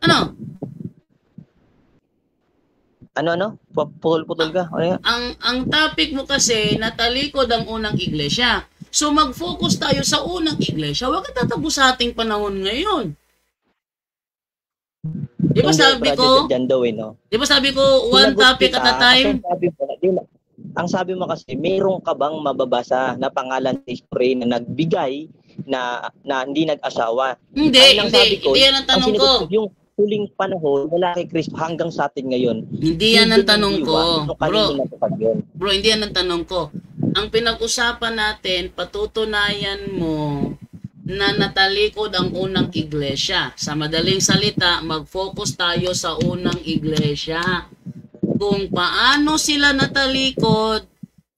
Ano? Ano? Putol ka? Ano yan? Ang topic mo kasi natalikod ang unang iglesia. So mag-focus tayo sa unang iglesia. Huwag ka tatapos sa ating panahon ngayon. Di ba sabi ko? Di ba sabi ko one topic at a time? Ang sabi mo kasi, mayroon ka bang mababasa na pangalan sa history na nagbigay na hindi nag-asawa? Hindi yan ang tanong ko. Yung huling panahon mula kay Kristo hanggang sa atin ngayon. Hindi yan ang tanong ko. Bro, hindi yan ang tanong ko. Ang pinag-usapan natin, patutunayan mo na natalikod ang unang iglesia. Sa madaling salita, mag-focus tayo sa unang iglesia. Kung paano sila natalikod,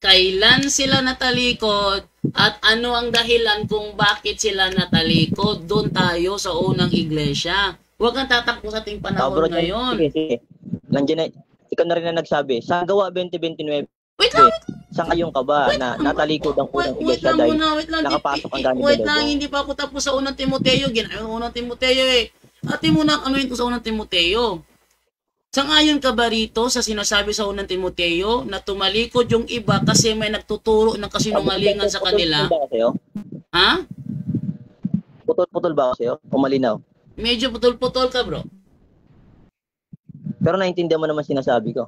kailan sila natalikod, at ano ang dahilan kung bakit sila natalikod, doon tayo sa unang iglesia. Huwag kang tatakbo sa ating panahon ngayon. Sige. Nandiyan na, ikaw na rin na nagsabi, sa Gawa 20:29, wait lang. Sa ngayon ka ba na natalikod ang unang iglesia dahil nakapasok ang ganito? Wait lang, hindi pa ako tapos sa unang Timoteo. Ginayon unang Timoteo eh. Ate mo na anuin ko sa unang Timoteo. Sangayon ka ba rito sa sinasabi sa unang Timoteo na tumalikod yung iba kasi may nagtuturo ng kasinungalingan sa kanila? Ha? Putol-putol ba ako sa'yo? O malinaw? Medyo putol-putol ka bro. Pero naintindihan mo naman sinasabi ko.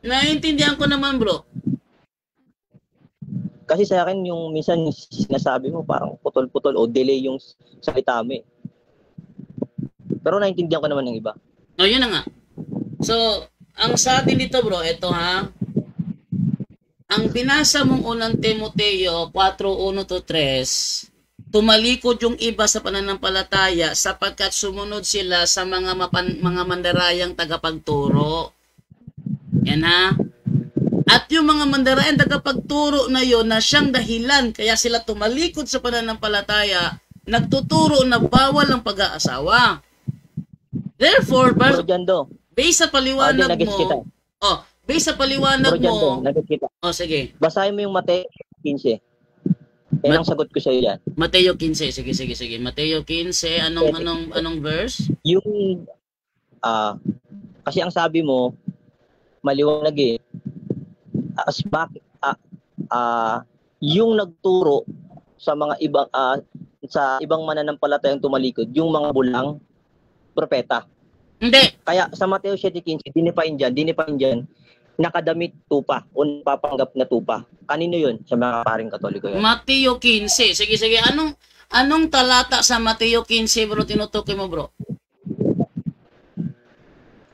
Naiintindihan ko naman bro. Kasi sa akin yung minsan sinasabi mo parang putol-putol o delay yung salita mo eh. Pero naintindihan ko naman ng iba. O yun na nga. So, ang sa atin dito bro, ito ha. Ang binasa mong unang Timoteo 4:1-3, tumalikod yung iba sa pananampalataya sapagkat sumunod sila sa mga mandarayang tagapagturo. Yan ha. At yung mga mandarayang tagapagturo na yon na siyang dahilan kaya sila tumalikod sa pananampalataya, nagtuturo na bawal ang pag-aasawa. Therefore, Bro Jando, based sa paliwanag nagets kita. mo, based sa paliwanag Bro Jando, mo, nagets kita. sige. Basahin mo yung Mateo 15. Yan ang sagot ko sa iyo yan. Mateo 15, sige. Mateo 15, anong verse? Yung kasi ang sabi mo maliwanag eh. Yung nagturo sa mga ibang sa ibang mananampalatayang tumalikod, yung mga bulang propeta. Hindi. Kaya sa Mateo 7:15, dinipain dyan, nakadamit tupa o napapanggap na tupa. Kanino yun? Sa mga paring Katoliko yun. Mateo 15. Sige. Anong talata sa Mateo 15, bro, tinutukoy mo, bro?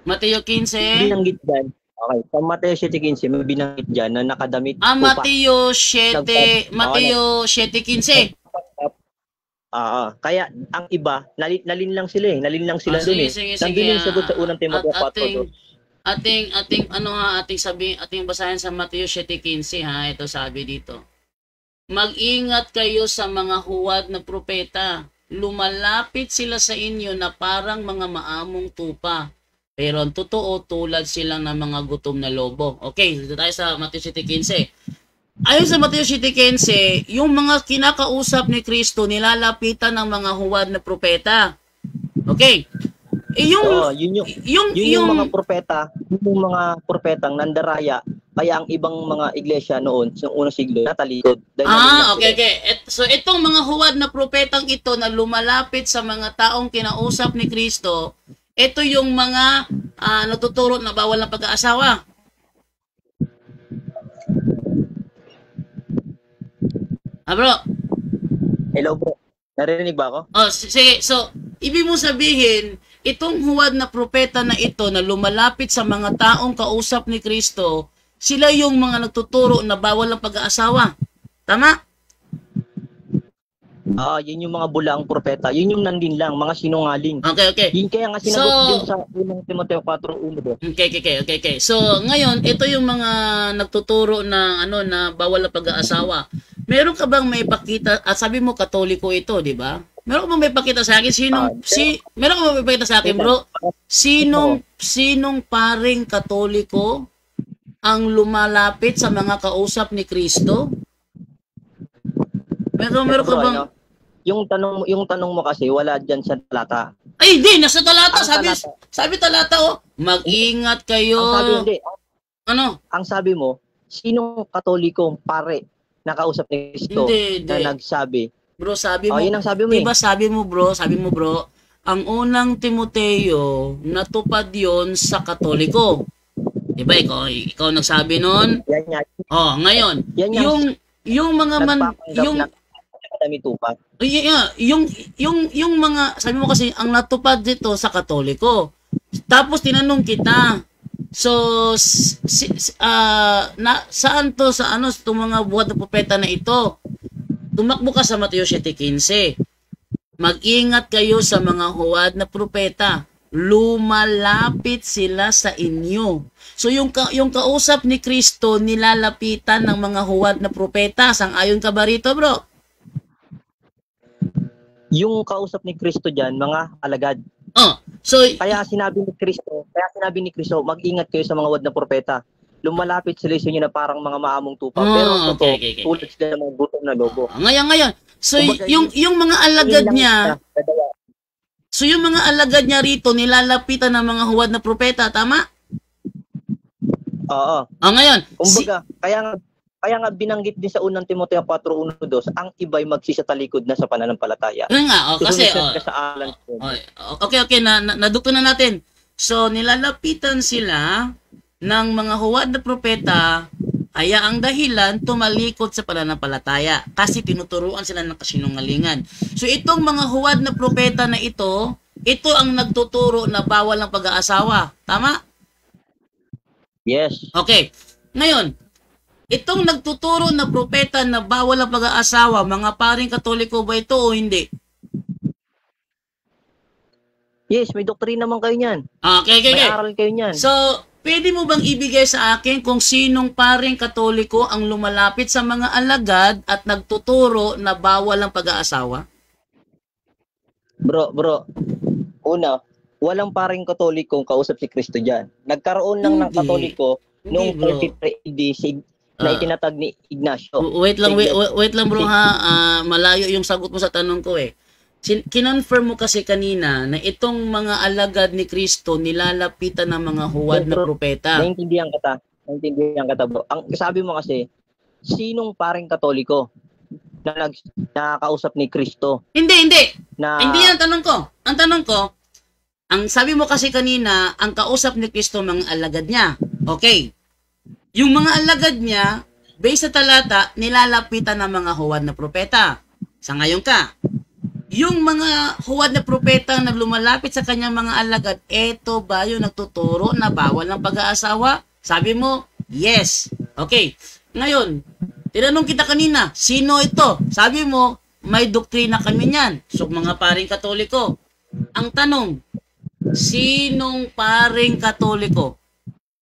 Mateo 15. Binanggit dyan. Okay. Sa Mateo 7:15, may binanggit dyan na nakadamit tupa. Mateo 7:15. Kaya ang iba, nalin lang sila eh. Nalin lang sila dun eh. Nandun yung sagot sa unang Timoteo 4. Ating basahin sa Mateo 7:15 ha. Ito sabi dito. Mag-ingat kayo sa mga huwad na propeta. Lumalapit sila sa inyo na parang mga maamong tupa. Pero ang totoo, tulad silang ng mga gutom na lobo. Okay, dito tayo sa Mateo 7:15. Ayon sa Mateo 7:15, yung mga kinakausap ni Kristo nilalapitan ng mga huwad na propeta. Okay. Yung mga propeta, yung mga propetang nandaraya, kaya ang ibang mga iglesia noon sa unang siglo natalikod. Okay. So itong mga huwad na propetang ito na lumalapit sa mga taong kinausap ni Kristo, ito yung mga natuturo na bawal ng pag-aasawa. Bro. Hello, bro. Narinig ba ako? Sige. So, ibig mo sabihin, itong huwad na propeta na ito na lumalapit sa mga taong kausap ni Kristo, sila yung mga nagtuturo na bawal ang pag-aasawa. Tama? Yun yung mga bulaang propeta. Yun yung nandin lang, mga sinungaling. Okay. Yun kaya nga sinagot din sa unang Timoteo 4:1. Okay. So, ngayon, ito yung mga nagtuturo na na bawal ang pag-aasawa. Meron ka bang may pakita, sabi mo Katoliko ito, di ba? Meron ka bang may pakita sa akin? Meron ka bang may pakita sa akin, bro? Sinong paring Katoliko ang lumalapit sa mga kausap ni Kristo? Meron ka bang... Yung tanong mo kasi wala diyan sa talata. Ay, hindi, nasa talata. Sabi talata, mag-ingat kayo. Ang sabi mo, sinong Katolikong pare na kausap ni Kristo na nagsabi? Bro, sabi mo. Yun ang sabi mo. Diba sabi mo, bro, ang unang Timoteo, natupad yon sa Katoliko. Diba, ikaw nagsabi nun? Ngayon, yung mga tupa. Yung mga, sabi mo kasi, ang natupad dito sa Katoliko. Tapos tinanong kita, so, saan to, itong mga buhat na propeta na ito? Tumakbo ka sa Mateo 7:15. Mag-ingat kayo sa mga huwad na propeta. Lumalapit sila sa inyo. So, yung kausap ni Kristo, nilalapitan ng mga huwad na propeta. Sang-ayon ka ba rito, bro? Yung kausap ni Kristo diyan, mga alagad. So kaya sinabi ni Kristo, mag-ingat kayo sa mga huwad na propeta. Lumalapit sila sa inyo na parang mga maamong tupa, pero tulad sila ng mga gutom na lobo. Ngayon. So yung mga alagad niya, rito nilalapitan ng mga huwad na propeta, tama? Oo. Ngayon, kumbaga, kaya nga binanggit din sa unang Timoteo 4:1-2, ang iba'y magsisatalikod na sa pananampalataya. Kasi okay, nadukto na natin. So nilalapitan sila ng mga huwad na propeta, kaya ang dahilan tumalikod sa pananampalataya kasi tinuturuan sila ng kasinungalingan. So itong mga huwad na propeta na ito ang nagtuturo na bawal ang pag-aasawa. Tama? Yes. Okay. Ngayon, itong nagtuturo na propeta na bawal ang pag-aasawa, mga paring Katoliko ba ito o hindi? Yes, may doktrina naman kayo niyan. Okay. May aral kayo niyan. So, pwede mo bang ibigay sa akin kung sinong paring Katoliko ang lumalapit sa mga alagad at nagtuturo na bawal ang pag-aasawa? Bro, una, walang paring Katolikong kausap si Kristo dyan. Nagkaroon lang ng Hindi. Katoliko Hindi, noong bro. 33 AD na itinatag ni Ignacio. Wait lang bro ha. Malayo yung sagot mo sa tanong ko eh. Kinonfirm mo kasi kanina na itong mga alagad ni Kristo nilalapitan ng mga huwad na propeta. Naintindihan kita bro. Ang sabi mo kasi, sinong paring Katoliko na nakakausap ni Kristo? Hindi. Na, Hindi yan ang tanong ko. Ang tanong ko, ang sabi mo kasi kanina, ang kausap ni Kristo mga alagad niya. Okay. Yung mga alagad niya, based sa talata, nilalapitan ng mga huwad na propeta. Sa ngayon ka. Yung mga huwad na propeta na lumalapit sa kanyang mga alagad, eto ba yung nagtuturo na bawal ng pag-aasawa? Sabi mo, yes. Okay. Ngayon, tinanong kita kanina, sino ito? Sabi mo, may doktrina kami niyan. So, mga paring Katoliko. Ang tanong, sinong paring Katoliko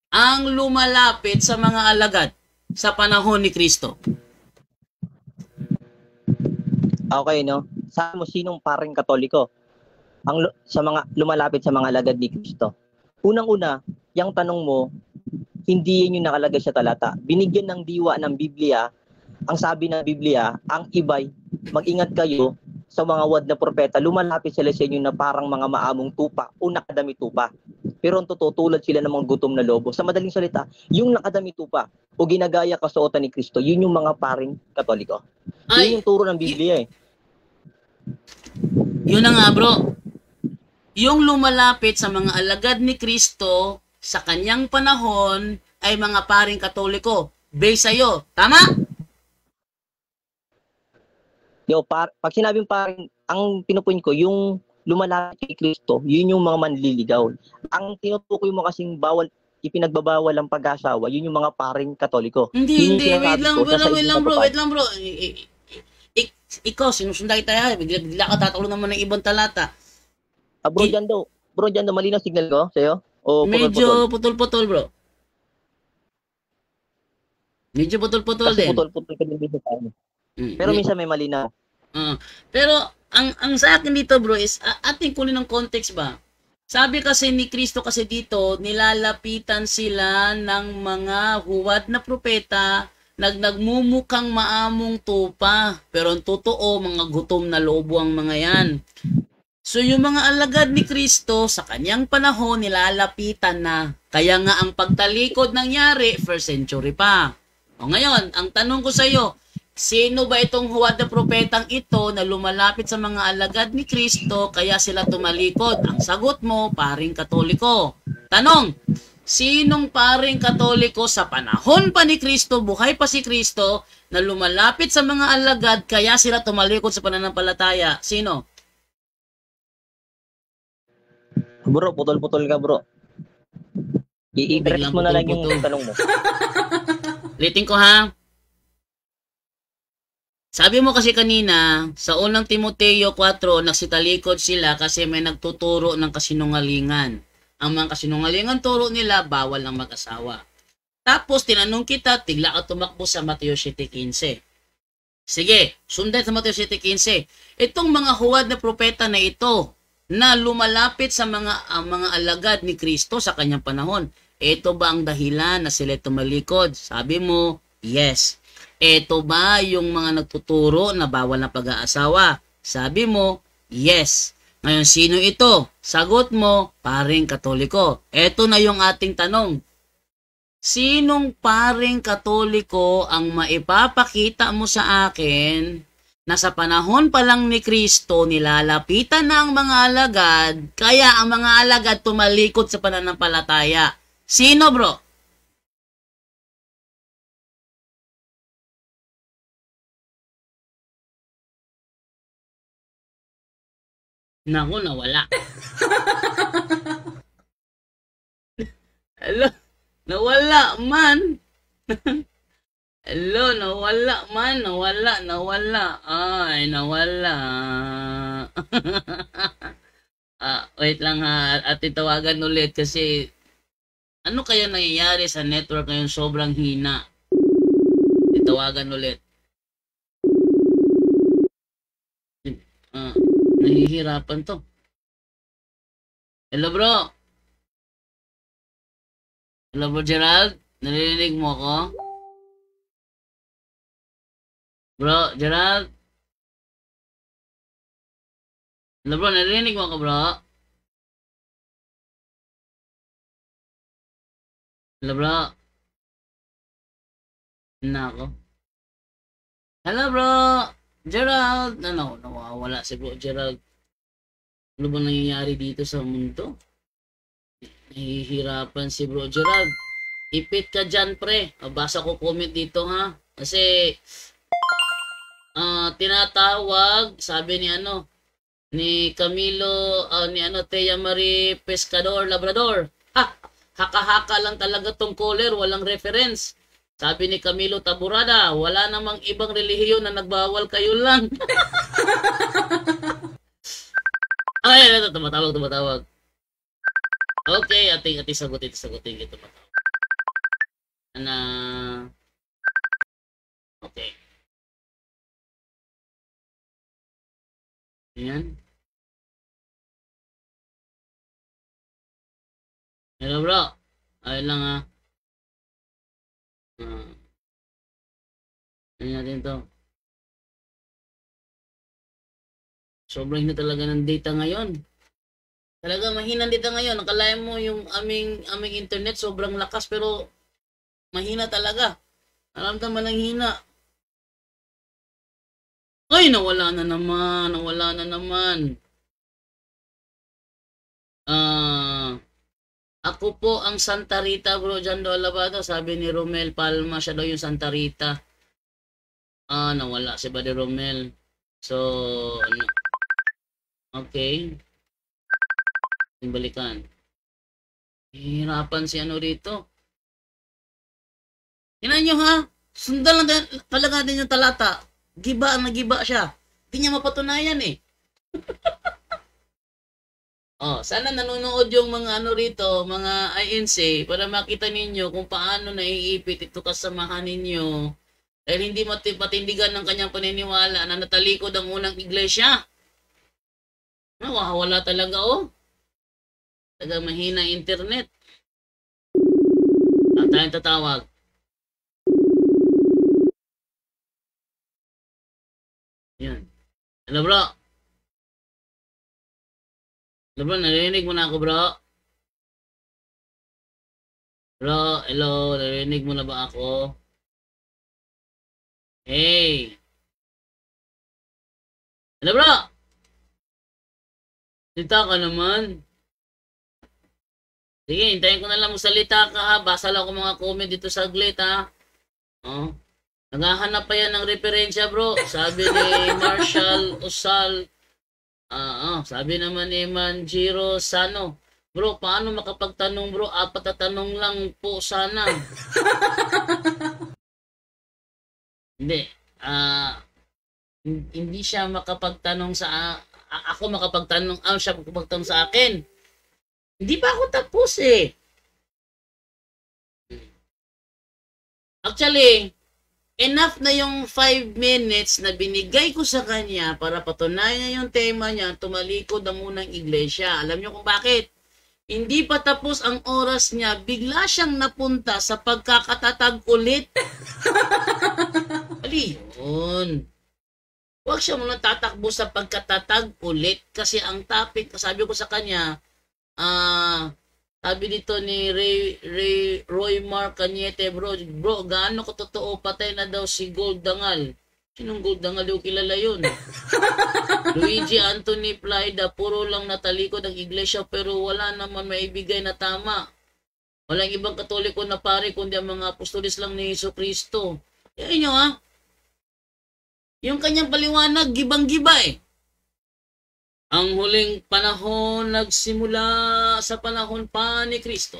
ang lumalapit sa mga alagad sa panahon ni Kristo? okay, no? Sabi mo, sinong paring Katoliko sa mga lumalapit sa mga alagad ni Kristo? Unang-una, yung tanong mo, hindi yun yung nakalagay sa talata. Binigyan ng diwa ng Biblia, ang sabi ng Biblia, ang iba'y mag-ingat kayo sa mga wad na propeta, lumalapit sila sa inyo na parang mga maamong tupa o nakadami tupa. Pero ang totoo, tulad sila ng mga gutom na lobo. Sa madaling salita, yung nakadami tupa o ginagaya kasuotan ni Kristo, yun yung mga paring Katoliko. Yun yung turo ng Biblia eh. Yun na nga bro. Yung lumalapit sa mga alagad ni Kristo sa kanyang panahon ay mga paring Katoliko. Based sa'yo. Tama? Pag sinabing paring, ang pinupuin ko, yung lumalapit kay Kristo, yun yung mga manliligaw. Ang tinutukoy mo kasing ipinagbabawal ang pag-asawa, yun yung mga paring Katoliko. Hindi. Wait lang bro. Ikaw, sinusunday tayo. Bigla ka tatalo naman ng ibang talata. Bro, dyan daw, malinaw signal ko sa'yo? O Medyo putol-putol bro. Medyo putol-putol Kasi din. putol-putol ka din dito sa akin. Pero minsan may malinaw. Pero ang sa akin dito bro is ating kunin ng context ba. Sabi kasi ni Kristo kasi dito nilalapitan sila ng mga huwad na propeta nagmumukhang maamong tupa pero ang totoo mga gutom na lobo ang mga yan. So yung mga alagad ni Kristo sa kanyang panahon nilalapitan na. Kaya nga ang pagtalikod nangyari first century pa. O ngayon, ang tanong ko sa iyo, sino ba itong huwad na propetang ito na lumalapit sa mga alagad ni Kristo kaya sila tumalikod? Ang sagot mo, paring Katoliko. Tanong, sinong paring Katoliko sa panahon pa ni Kristo, buhay pa si Kristo, na lumalapit sa mga alagad kaya sila tumalikod sa pananampalataya? Sino? Bro, putol-putol ka bro. I-address mo na lang yung tanong mo. Ulitin ko ha. Sabi mo kasi kanina, sa unang Timoteo 4, nagsitalikod sila kasi may nagtuturo ng kasinungalingan. Ang mga kasinungalingan turo nila, bawal ng mag-asawa. Tapos, tinanong kita, tigla ka tumakbo sa Mateo 7:15. Sige, sundan sa Mateo 7:15. Itong mga huwad na propeta na ito, na lumalapit sa mga alagad ni Kristo sa kanyang panahon, ito ba ang dahilan na sila tumalikod? Sabi mo, yes. Ito ba yung mga nagtuturo na bawal na pag-aasawa? Sabi mo, yes. Ngayon, sino ito? Sagot mo, paring Katoliko. Ito na yung ating tanong. Sinong paring Katoliko ang maipapakita mo sa akin na sa panahon pa lang ni Kristo nilalapitan na ang mga alagad, kaya ang mga alagad tumalikod sa pananampalataya? Sino bro? Naku, nawala. Hello, nawala man. Hello, nawala man, nawala. Ay, nawala. Wait lang ha, at itawagan ulit kasi Ano kaya nangyayari sa network ngayon? Sobrang hina. Itawagan ulit. Nahihirapan to. Hello bro. Hello bro Gerald. Narinig mo ako? Bro Gerald. Hello bro, narinig mo ako bro? Hello bro. Nako. Hello bro. Gerald. Ano, nawawala si bro Gerald. Ano ba nangyayari dito sa mundo? Nahihirapan si bro Gerald. Ipit ka dyan pre. Basa ko comment dito ha. Kasi tinatawag, sabi ni ni Camilo, ni Thea Marie Pescador Labrador. Haka-haka lang talaga tong caller, walang reference. Sabi ni Camilo Taburada, wala namang ibang relihiyon na nagbawal, kayo lang. Ay, tumatawag. Okay, ating sagutin ito. Okay. Ayan. Hello bro. Ayun lang ha. Ano natin to? Sobrang hina talaga ng data ngayon. Talaga mahina data ngayon. Nakalain mo yung aming internet sobrang lakas pero mahina talaga. Naramdaman ng hina. Ay, nawala na naman. Ako po ang Santa Rita, bro, Jando Alabado. Sabi ni Romel Palma, siya daw yung Santa Rita. Nawala si Buddy Romel. So, okay. Balikan. Hihirapan si rito. Tingnan nyo ha. Sundan lang talaga din yung talata. Nagiba siya. Hindi niya mapatunayan eh. Sana nanonood yung mga rito, mga INC, para makita ninyo kung paano naiipit ito kasamahan ninyo. Dahil hindi matindigan ng kanyang paniniwala na natalikod ang unang iglesia. Wala talaga Talaga mahina internet. Tayong tatawag. Yan. Hello bro. Hello bro, narinig mo na ako bro? Bro, hello, narinig mo na ba ako? Hey. Hello bro. Salita ka naman. Sige, hintayin ko na lang magsalita ka ha. Basa lang ako mga comment dito saglit ha. Naghahanap pa yan ng referensya bro. Sabi ni Marshall Usal. Sabi naman ni Manjiro Sano. Bro, paano makapagtanong bro? 4 na tanong lang po sana. Hindi. Hindi siya makapagtanong sa ako makapagtanong, siya makapagtanong sa akin. Hindi pa ako tapos eh. Actually, enough na yung 5 minutes na binigay ko sa kanya para patunayan yung tema niya, tumalikod ang unang iglesia. Alam niyo kung bakit? Hindi pa tapos ang oras niya, bigla siyang napunta sa pagkakatatag ulit. Ali yun. Huwag siya muna tatakbo sa pagkatatag ulit kasi ang topic, sabi ko sa kanya, sabi dito ni Roy Mark Cañete, bro, gaano ko totoo patay na daw si Gold Dangal? Sinong Gold Dangal yung kilala yun? Luigi Anthony Plaida, puro lang natalikod ang iglesia pero wala naman maibigay na tama. Walang ibang katoliko na pare kundi ang mga apostolis lang ni Jesucristo. Yan nyo ha? Yung kanyang paliwanag, gibang-giba eh. Ang huling panahon nagsimula sa panahon pa ni Kristo.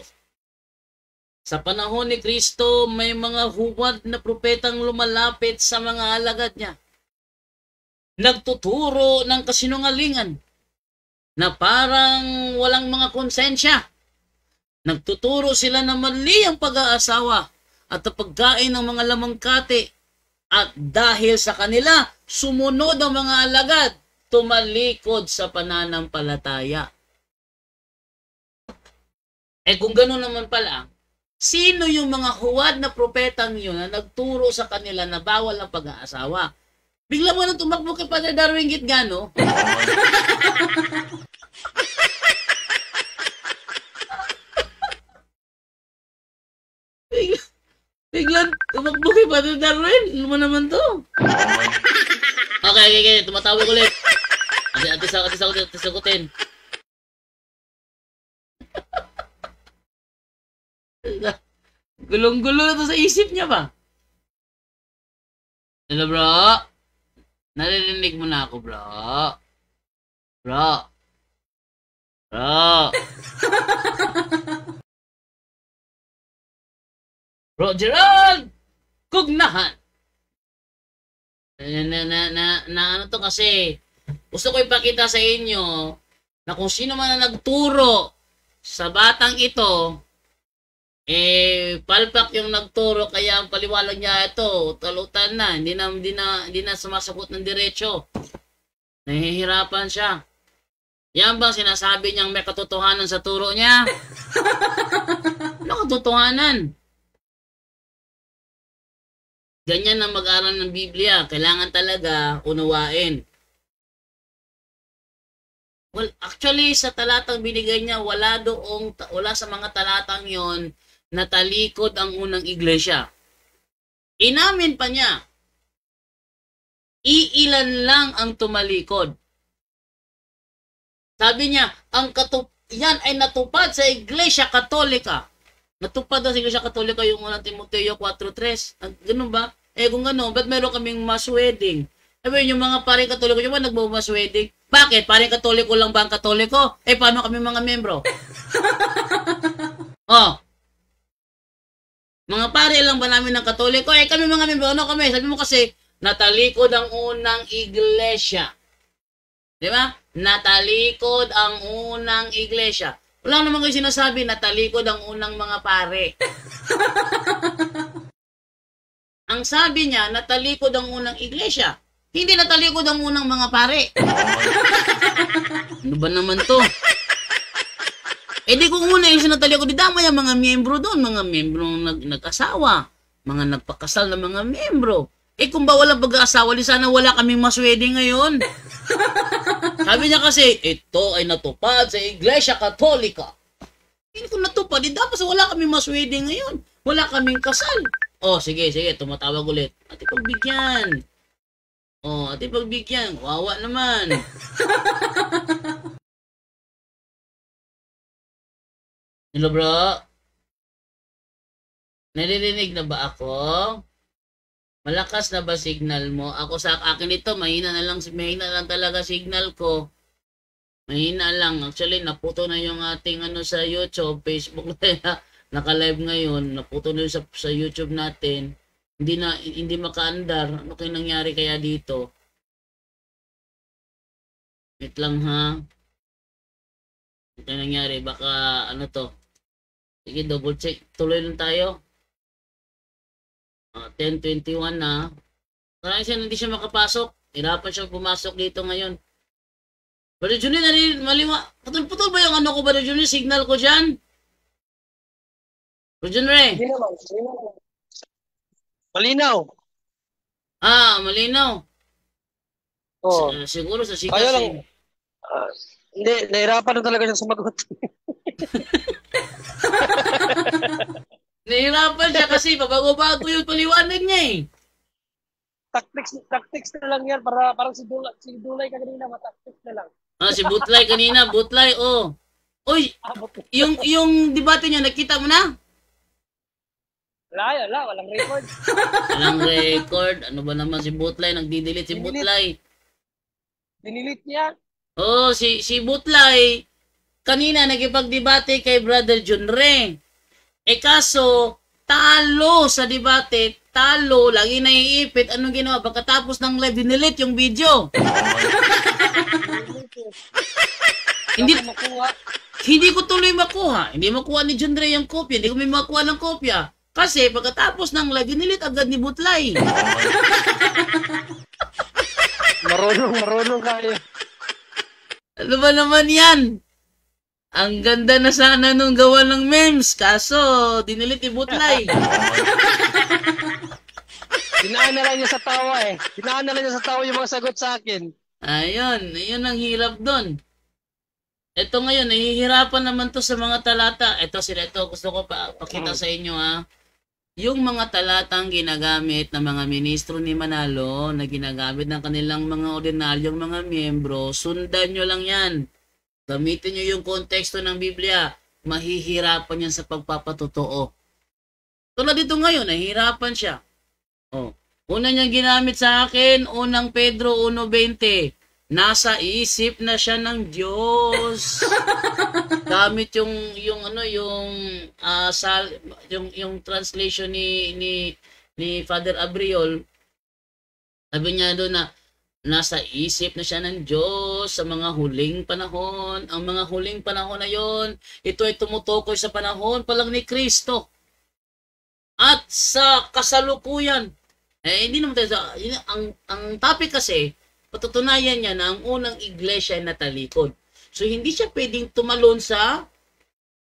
Sa panahon ni Kristo, may mga huwad na propetang lumalapit sa mga alagad niya. Nagtuturo ng kasinungalingan na parang walang mga konsensya. Nagtuturo sila na mali ang pag-aasawa at ang pagkain ng mga lamangkate. At dahil sa kanila, sumunod ang mga alagad, tumalikod sa pananampalataya. Kung gano'n naman pala, sino yung mga huwad na propetang yun na nagturo sa kanila na bawal ang pag-aasawa? Bigla mo nang tumakbo kay Padre Darwin Gitgano. Biglang tumakbo kay Padre Darwin. Ano mo naman to? Okay. Tumatawag ulit. Ate sagutin. Gulong-gulo na to sa isip niya ba? Hello, bro? Naririnig mo na ako, bro? Bro? Bro Gerald! Kugnahan! Ano to kasi, gusto ko ipakita sa inyo na kung sino man na nagturo sa batang ito, palpak yung nagturo, kaya ang paliwalag niya ito, talutan na, hindi na sumasagot ng diretso. Nahihirapan siya. Yan bang sinasabi niyang may katotohanan sa turo niya? Ano katotohanan? Ganyan ang mag-aral ng Biblia. Kailangan talaga unawain. Well, actually, sa talatang binigay niya, wala sa mga talatang yon na talikod ang unang iglesia. Inamin pa niya, iilan lang ang tumalikod. Sabi niya, yan ay natupad sa Iglesia Katolika. Natupad daw sa Iglesia Katolika yung unang Timoteo 4:3. Ganun ba? Kung gano'n, ba't meron kaming mass wedding? Yung mga paring Katoliko, yung ba nagbo-mass wedding? Bakit? Paring Katoliko lang ba ang Katoliko? Paano kami mga membro? Mga pare lang ba namin ng Katoliko? Kami mga membro, ano kami? Sabi mo kasi, natalikod ang unang iglesia. Di ba? Natalikod ang unang iglesia. Wala naman kayo sinasabi, natalikod ang unang mga pare. Ang sabi niya, natalikod ang unang iglesia. Hindi natalikod ang unang mga pare. Ano ba naman to? Di kung una yung sinatalikod, di damay ang mga miyembro doon, mga miyembro nag-asawa, mga nagpakasal na mga miyembro. Kung ba walang pag-aasawa, di sana wala kaming mass wedding ngayon. Sabi niya kasi, ito ay natupad sa Iglesia Katolika. Hindi ko natupad, dapat wala kaming mass wedding ngayon. Wala kaming kasal. Sige, tumatawag ulit. Ate pagbigyan. Ate pagbigyan. Wawa naman. Hello, bro? Naririnig na ba ako? Malakas na ba signal mo? Ako sa akin ito, mahina lang talaga signal ko. Mahina lang. Actually, naputo na yung ating sa YouTube, Facebook na naka-live ngayon. Naputo na yung sa YouTube natin. Hindi makaandar. Ano kaya nangyari kaya dito? Wait lang ha. Ano kaya nangyari? Baka to? Sige, double check. Tuloy lang tayo. 10:21 na. Karang siya, hindi siya makapasok. Hirapan siya pumasok dito ngayon. Brother Junior, maliwa. Putol-putol ba yung ko, Brother Junior? Signal ko dyan? Brother Junior, Malinaw. Malinaw. Siguro sa sikas. Kaya lang. Hindi, nahirapan na talaga siyang sumagot. Nahirapan siya kasi pabago-bago yung paliwanag niya Tactics na lang yan para parang si Dulay kanina, tactics na lang. Si Butlay kanina, Butlay, Uy, yung debate niya, nakita mo na? Wala, walang record. Walang record. Ano ba naman si Butlay? Nagdi-delete si Butlay. Dinilit niya? Si Butlay, kanina nagipag-debate kay Brother Junre. Kaso, talo sa debate, lagi naiipit. Anong ginawa? Pagkatapos ng live, dinilit yung video. Hindi, Kasi makuha. hindi ko tuloy makuha. Hindi makuha ni John Ray ang kopya. Hindi ko may makuha ng kopya. Kasi pagkatapos ng live, dinilit agad ni Butlay. Marunong kayo. Ano ba naman yan? Ang ganda na sana nung gawa ng memes. Kaso, dinilit ni Butlay. Dinaan na lang niya sa tawa eh. Dinaan na lang niya sa tawa yung mga sagot sa akin. Ayun ang hirap doon. Ito ngayon, nahihirapan naman to sa mga talata. Ito gusto ko pakita sa inyo ha. Yung mga talatang ginagamit ng mga ministro ni Manalo, na ginagamit ng kanilang mga ordinaryong mga miyembro, sundan nyo lang yan. Gamitin nyo yung konteksto ng Biblia. Mahihirapan yan sa pagpapatotoo. Tulad dito ngayon, nahihirapan siya. Una niyang ginamit sa akin, unang Pedro 1:20. Nasa isip na siya ng Diyos. Gamit yung translation ni Father Abriol. Sabi niya doon na nasa isip na siya ng Diyos sa mga huling panahon. Ang mga huling panahon na yon, ito ay tumutukoy sa panahon pa lang ni Kristo. At sa kasalukuyan, hindi naman tayo, ang topic kasi, patutunayan niya na ang unang iglesia ay natalikod. So, hindi siya pwedeng tumalon sa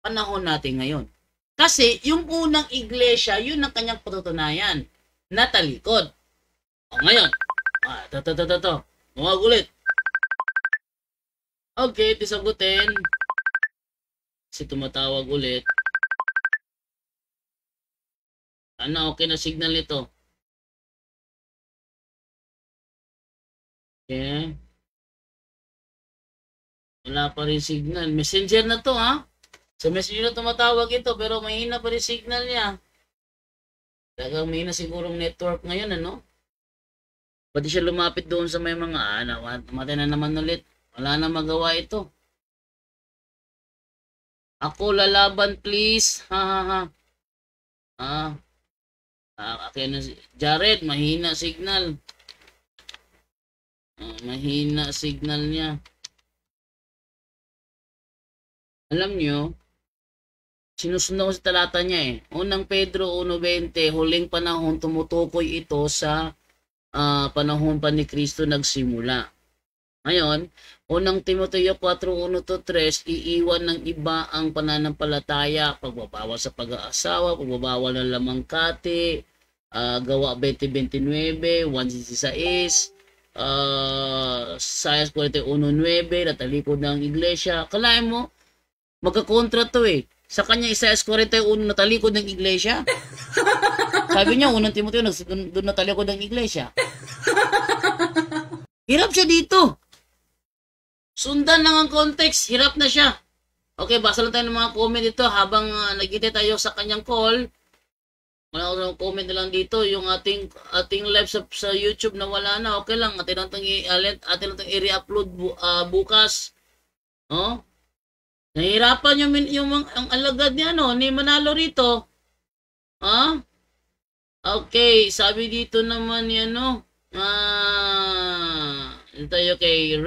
panahon natin ngayon. Kasi, yung unang iglesia, yun ang kanyang patutunayan. Natalikod. Ngayon, Mga ulit. Okay, tisagutin. Kasi tumatawag ulit. Okay na signal nito. Okay. Wala pa rin signal. Messenger na to ha. Sa messenger na tumatawag ito pero mahina pa rin signal niya. Talagang mahina sigurong network ngayon ano. Pwede siya lumapit doon sa may mga matay na naman ulit. Wala na magawa ito. Ako lalaban please. Okay na Jared, mahina signal. Mahina signal niya. Alam nyo, sinusunod ko sa talata niya eh. Unang Pedro 1:20, huling panahon tumutukoy ito sa panahon pa ni Kristo nagsimula. Ngayon, unang Timoteo 4:1-3, iiwan ng iba ang pananampalataya, pagbabawal sa pag-aasawa, pagbabawal ng lamangkati, Gawa 20:29, 1:16, Isaiah 41:9, natalikod ng iglesia. Kalahin mo, magkakontra to eh. Sa kanya Isaiah 41, natalikod ng iglesia. Sabi niya, unang Timoteo, doon natalikod ng iglesia. Hirap siya dito. Sundan lang ang context, hirap na siya. Okay, basa lang tayo ng mga comment dito habang nagkita tayo sa kanyang call. Wala ko comment na lang dito, yung ating live sa YouTube na wala na, okay lang, atin lang itong i-re-upload bukas. Nahihirapan yung ang alagad ni Manalo rito. Okay, sabi dito naman tayo kay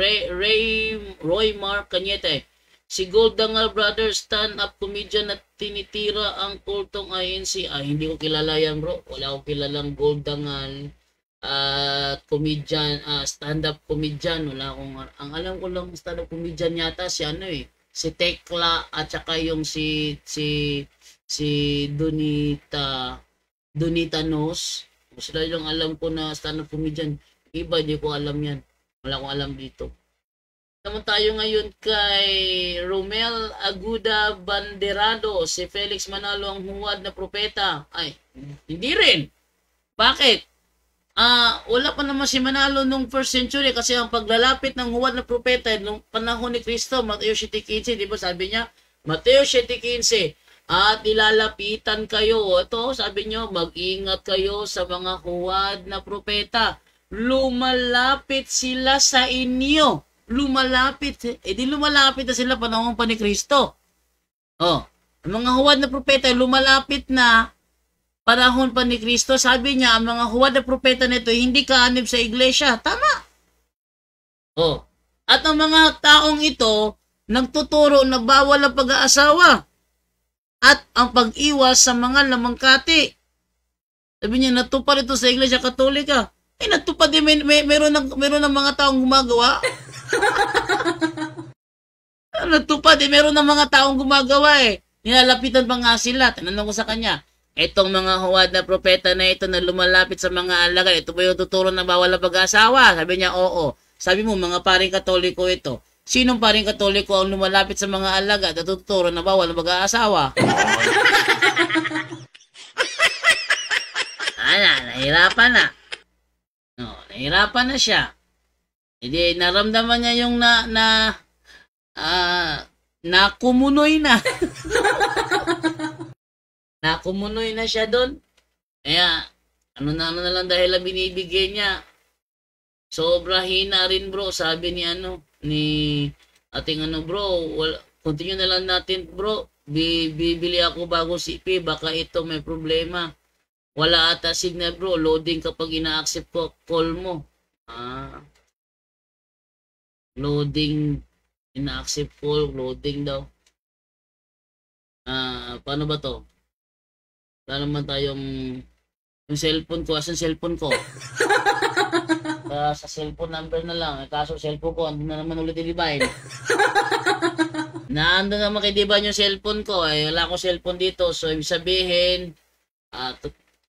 Roy Mark Cañete. Si Goldangal Brothers, stand-up comedian na tinitira ang kultong INC. Hindi ko kilala yan bro. Wala akong kilalang Goldangal comedian, stand-up comedian. Wala akong, ang alam ko lang stand-up comedian yata si si Tekla at saka yung si Donita Nos. Sila yung alam ko na stand-up comedian. Iba, hindi ko alam yan. Wala akong alam dito. Naman tayo ngayon kay Romel Aguda Banderado, si Felix Manalo ang huwad na propeta. Hindi rin. Bakit? Wala pa naman si Manalo nung 1st century kasi ang paglalapit ng huwad na propeta nung panahon ni Kristo, Mateo 7:15, di ba sabi niya? Mateo 7:15, at ilalapitan kayo. Ito, sabi niyo, mag-ingat kayo sa mga huwad na propeta. Lumalapit sila sa inyo. Lumalapit. Di lumalapit na sila panahon pa ni Kristo. Ang mga huwad na propeta lumalapit na panahon pa ni Kristo. Sabi niya, ang mga huwad na propeta nito hindi kaanib sa iglesia. Tama. At ang mga taong ito nagtuturo na bawal ang pag-aasawa at ang pag-iwas sa mga lamangkati. Sabi niya, natupad ito sa Iglesia Katolika. Natupad din, meron ng mga taong gumagawa. Natupad din, meron ng mga taong gumagawa eh. Nilalapitan pa nga sila. Tinanong ko sa kanya, itong mga huwad na propeta na ito na lumalapit sa mga alagad, ito ba yung tuturo na bawal ang pag-aasawa? Sabi niya, oo. Sabi mo, mga paring Katoliko ito. Sinong paring Katoliko ang lumalapit sa mga alagad at tuturo na bawal ang pag-aasawa? Nahirapan na. No, nahirapan na siya. Hindi, naramdaman niya yung nakumunoy na. Nakumunoy na siya doon. Kaya, ano na lang dahil ang binibigay niya. Sobra hina rin bro, sabi ni ating bro, continue na lang natin bro. Bibili ako bagong CP, baka ito may problema. Wala ata signal bro, loading kapag ina-accept ko call mo. Loading, ina-accept call, loading daw. Paano ba to? Wala naman tayong yung cellphone ko, asan cellphone ko? Sa cellphone number na lang, kaso cellphone ko, andun na naman ulit i-divine. Naandun naman kay Divine yung cellphone ko, wala akong cellphone dito, so ibig sabihin,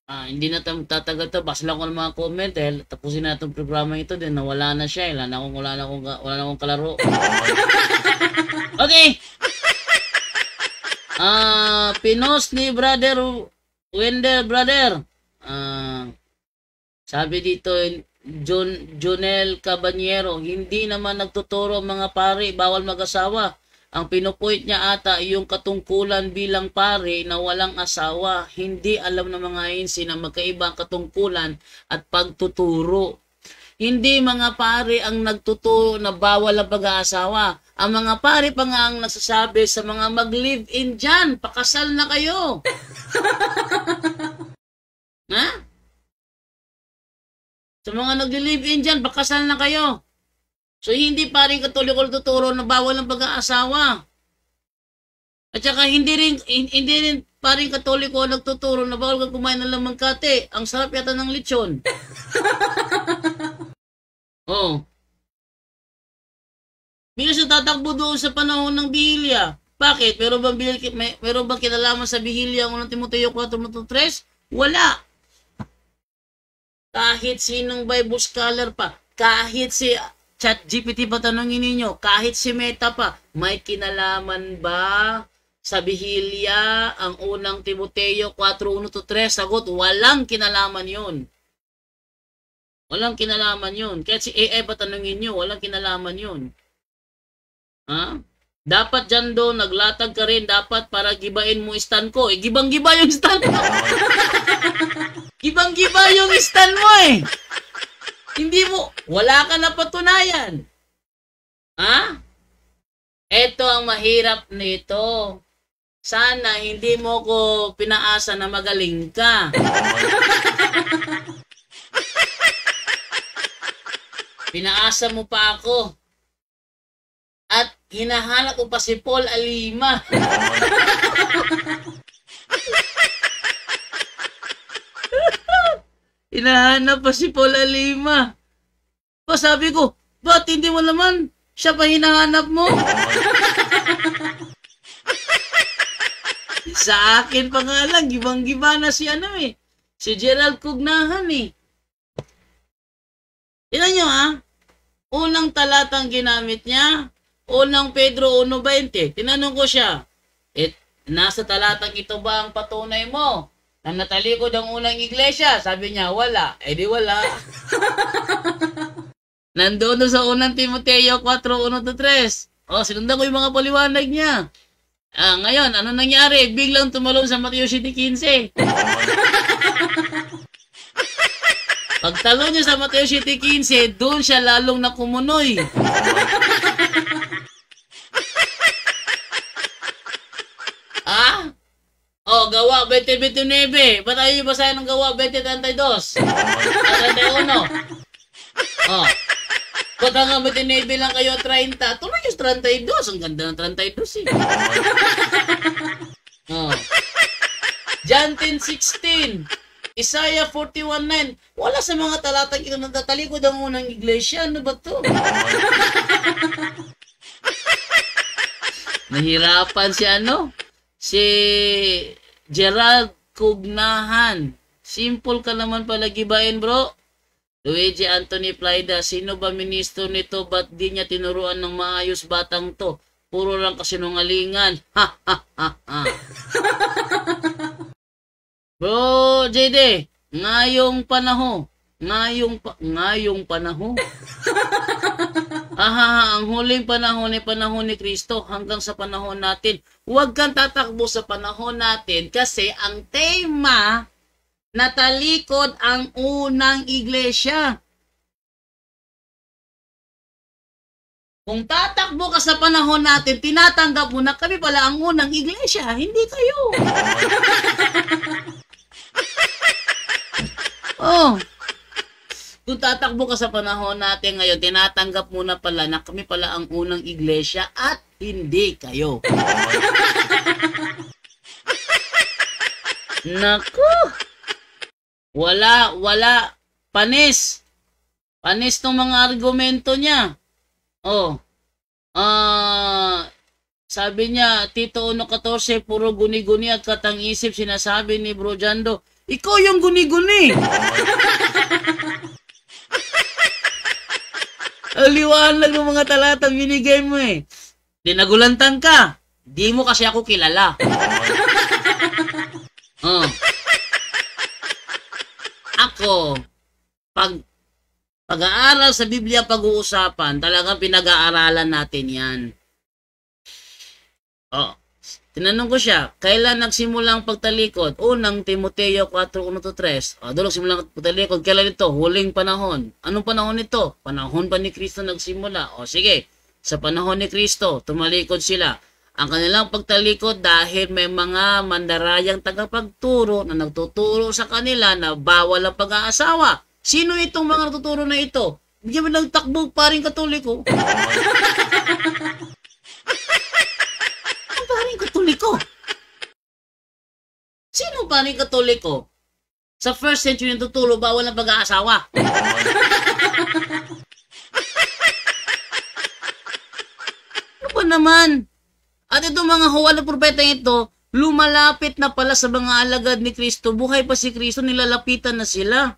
hindi na tatagal to, basta lang ko ng mga comment tapusin na itong programa ito din, nawala na siya, wala na akong kalaro. Okay. Pinos ni Brother Wendell, brother. Sabi dito, Jonel Cabanyero, hindi naman nagtuturo mga pare, bawal mag-asawa. Ang pinupoint niya ata yung katungkulan bilang pare na walang asawa. Hindi alam ng mga INC na magkaiba ang katungkulan at pagtuturo. Hindi mga pare ang nagtuturo na bawal ang pag-aasawa. Ang mga pare pa nga ang nagsasabi sa mga mag-live-in dyan, pakasal na kayo. Ha? Sa mga nag-live-in dyan, pakasal na kayo. So, hindi paring Katoliko tuturo na bawal ang pag-aasawa. At saka, hindi rin paring Katoliko nagtuturo na bawal kang kumain ng lamangkate. Ang sarap yata ng lechon. Oh. Bilang sa tatakbo doon sa panahon ng Bihilya. Bakit? Meron bang kinalaman sa Bihilya ang unang Timoteo 4:3? Wala. Kahit sinong Bible scholar pa, kahit si ChatGPT pa tanongin ninyo, kahit si Meta pa, may kinalaman ba sa Bihilya ang unang Timoteo 4:1-3? Sagot, walang kinalaman yun. Walang kinalaman yun. Kahit si AI pa tanongin nyo, walang kinalaman yun. Ha? Dapat dyan doon, naglatag ka rin, dapat para gibain mo stand ko. Gibang-giba yung stand mo. Gibang-giba yung stand mo eh. Hindi mo, wala ka na patunayan. Ha? Ito ang mahirap nito. Sana hindi mo ko pinaasa na magaling ka. Pinaasa mo pa ako. At hinahanap ko pa si Paul Alima. Hinahanap pa si Paul Alima. Sabi ko, ba't hindi mo naman siya pa hinahanap mo? Sa akin pa nga lang, gibang-giba na si si Gerald Cugnahan eh. Tignan nyo unang talatang ginamit niya, unang Pedro 1:20. Tinanong ko siya, nasa talatang ito ba ang patunay mo na natalikod ang unang iglesia? Sabi niya, wala. Di wala. Nandoon sa unang Timoteo 4:1-3. Sinundan ko yung mga paliwanag niya. Ngayon, ano nangyari? Biglang tumalon sa Mateo 7:15. Pagtalo niya sa Mateo 7:15, doon siya lalong nakumunoy. Gawa 20:29. Ba't ayaw yung basahin ng Gawa 20:32? 31. Baka nga matinebe lang kayo 30. Tuloy yung 32. Ang ganda ng 32 eh. Oh. John 10:16. Isaiah 41:9. Wala sa mga talatang ito nagtatalikod ang unang iglesia. Ano ba to? Nahirapan si ano? Si Gerald Cugnahan. Simple ka naman pala gibain, bro. Luigi Anthony Plaida, sino ba ministro nito? Ba't di niya tinuruan ng maayos batang to? Puro lang kasinungalingan. Ha, ha, ha, ha. Bro, JD, ngayong panahon. Ngayong panahon. Aha, ang huling panahon ay panahon ni Kristo hanggang sa panahon natin. Huwag kang tatakbo sa panahon natin kasi ang tema natalikod ang unang iglesia. Kung tatakbo ka sa panahon natin, tinatanggap mo na kami pala ang unang iglesia, hindi kayo. Oh. Kung tatakbo ka sa panahon natin ngayon, tinatanggap mo na pala na kami pala ang unang iglesia at hindi kayo. Naku! Wala. Panis. Panis tong mga argumento niya. Oh. Sabi niya, Tito 1:14, puro guni-guni at katang-isip, sinasabi ni Bro Jando. Ikaw yung guni-guni. Ang liwanag ng mga talatang binigay mo eh. Dinagulantang ka. Di mo kasi ako kilala. Oh. Ako, pag-aaral sa Biblia pag-uusapan, talagang pinag-aaralan natin yan. Oh. Tinanong ko siya, kailan nagsimula ang pagtalikod? Unang Timoteo 4:1-3. Doon nagsimula ang pagtalikod. Kailan ito? Huling panahon. Anong panahon ito? Panahon pa ni Kristo nagsimula. Sige, sa panahon ni Kristo, tumalikod sila. Ang kanilang pagtalikod dahil may mga mandarayang tagapagturo na nagtuturo sa kanila na bawal ang pag-aasawa. Sino itong mga nagtuturo na ito? Hindi mo nagtakbo paring Katoliko. Ang paring Katoliko? Sino paring Katoliko? Sa first century nagtuturo bawal ang pag-aasawa. Ano ba naman? At itong mga huwal na propeta ito, lumalapit na pala sa mga alagad ni Kristo. Buhay pa si Kristo, nilalapitan na sila.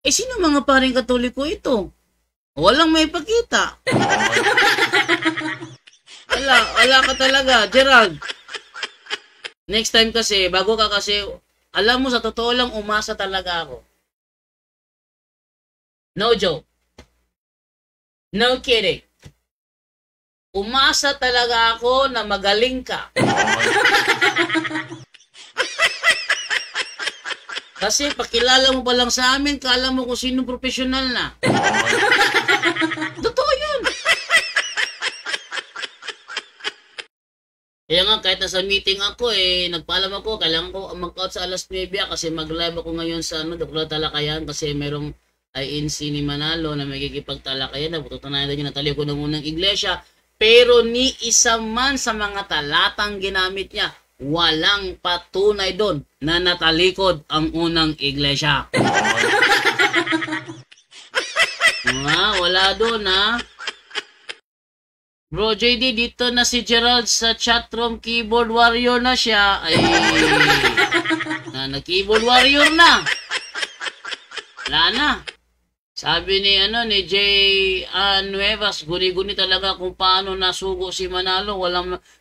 Sino mga paring Katoliko ito? Walang may pakita. Wala ka talaga, Gerald. Next time kasi, bago ka kasi, alam mo, sa totoo lang, umasa talaga ako. No joke. No kidding. Umasa talaga ako na magaling ka. Kasi pakilala mo pa lang sa amin, kala mo kung sino profesional na. Totoo yun. Kaya nga, kahit nasa meeting ako, nagpaalam ako, kailangan ko mag-out sa alas 9 kasi mag-live ako ngayon sa Dr. Talakayan kasi merong INC ni Manalo na magkikipagtalakayan na tutunayan na nataliw ko ng unang iglesia. Pero ni isa man sa mga talatang ginamit niya, walang patunay doon na natalikod ang unang iglesia. Wala doon ha. Bro JD, dito na si Gerald sa chatroom, keyboard warrior na siya. Nag-keyboard warrior na. Wala na. Sabi ni Jay Nuevas, guni-guni talaga kung paano nasugo si Manalo.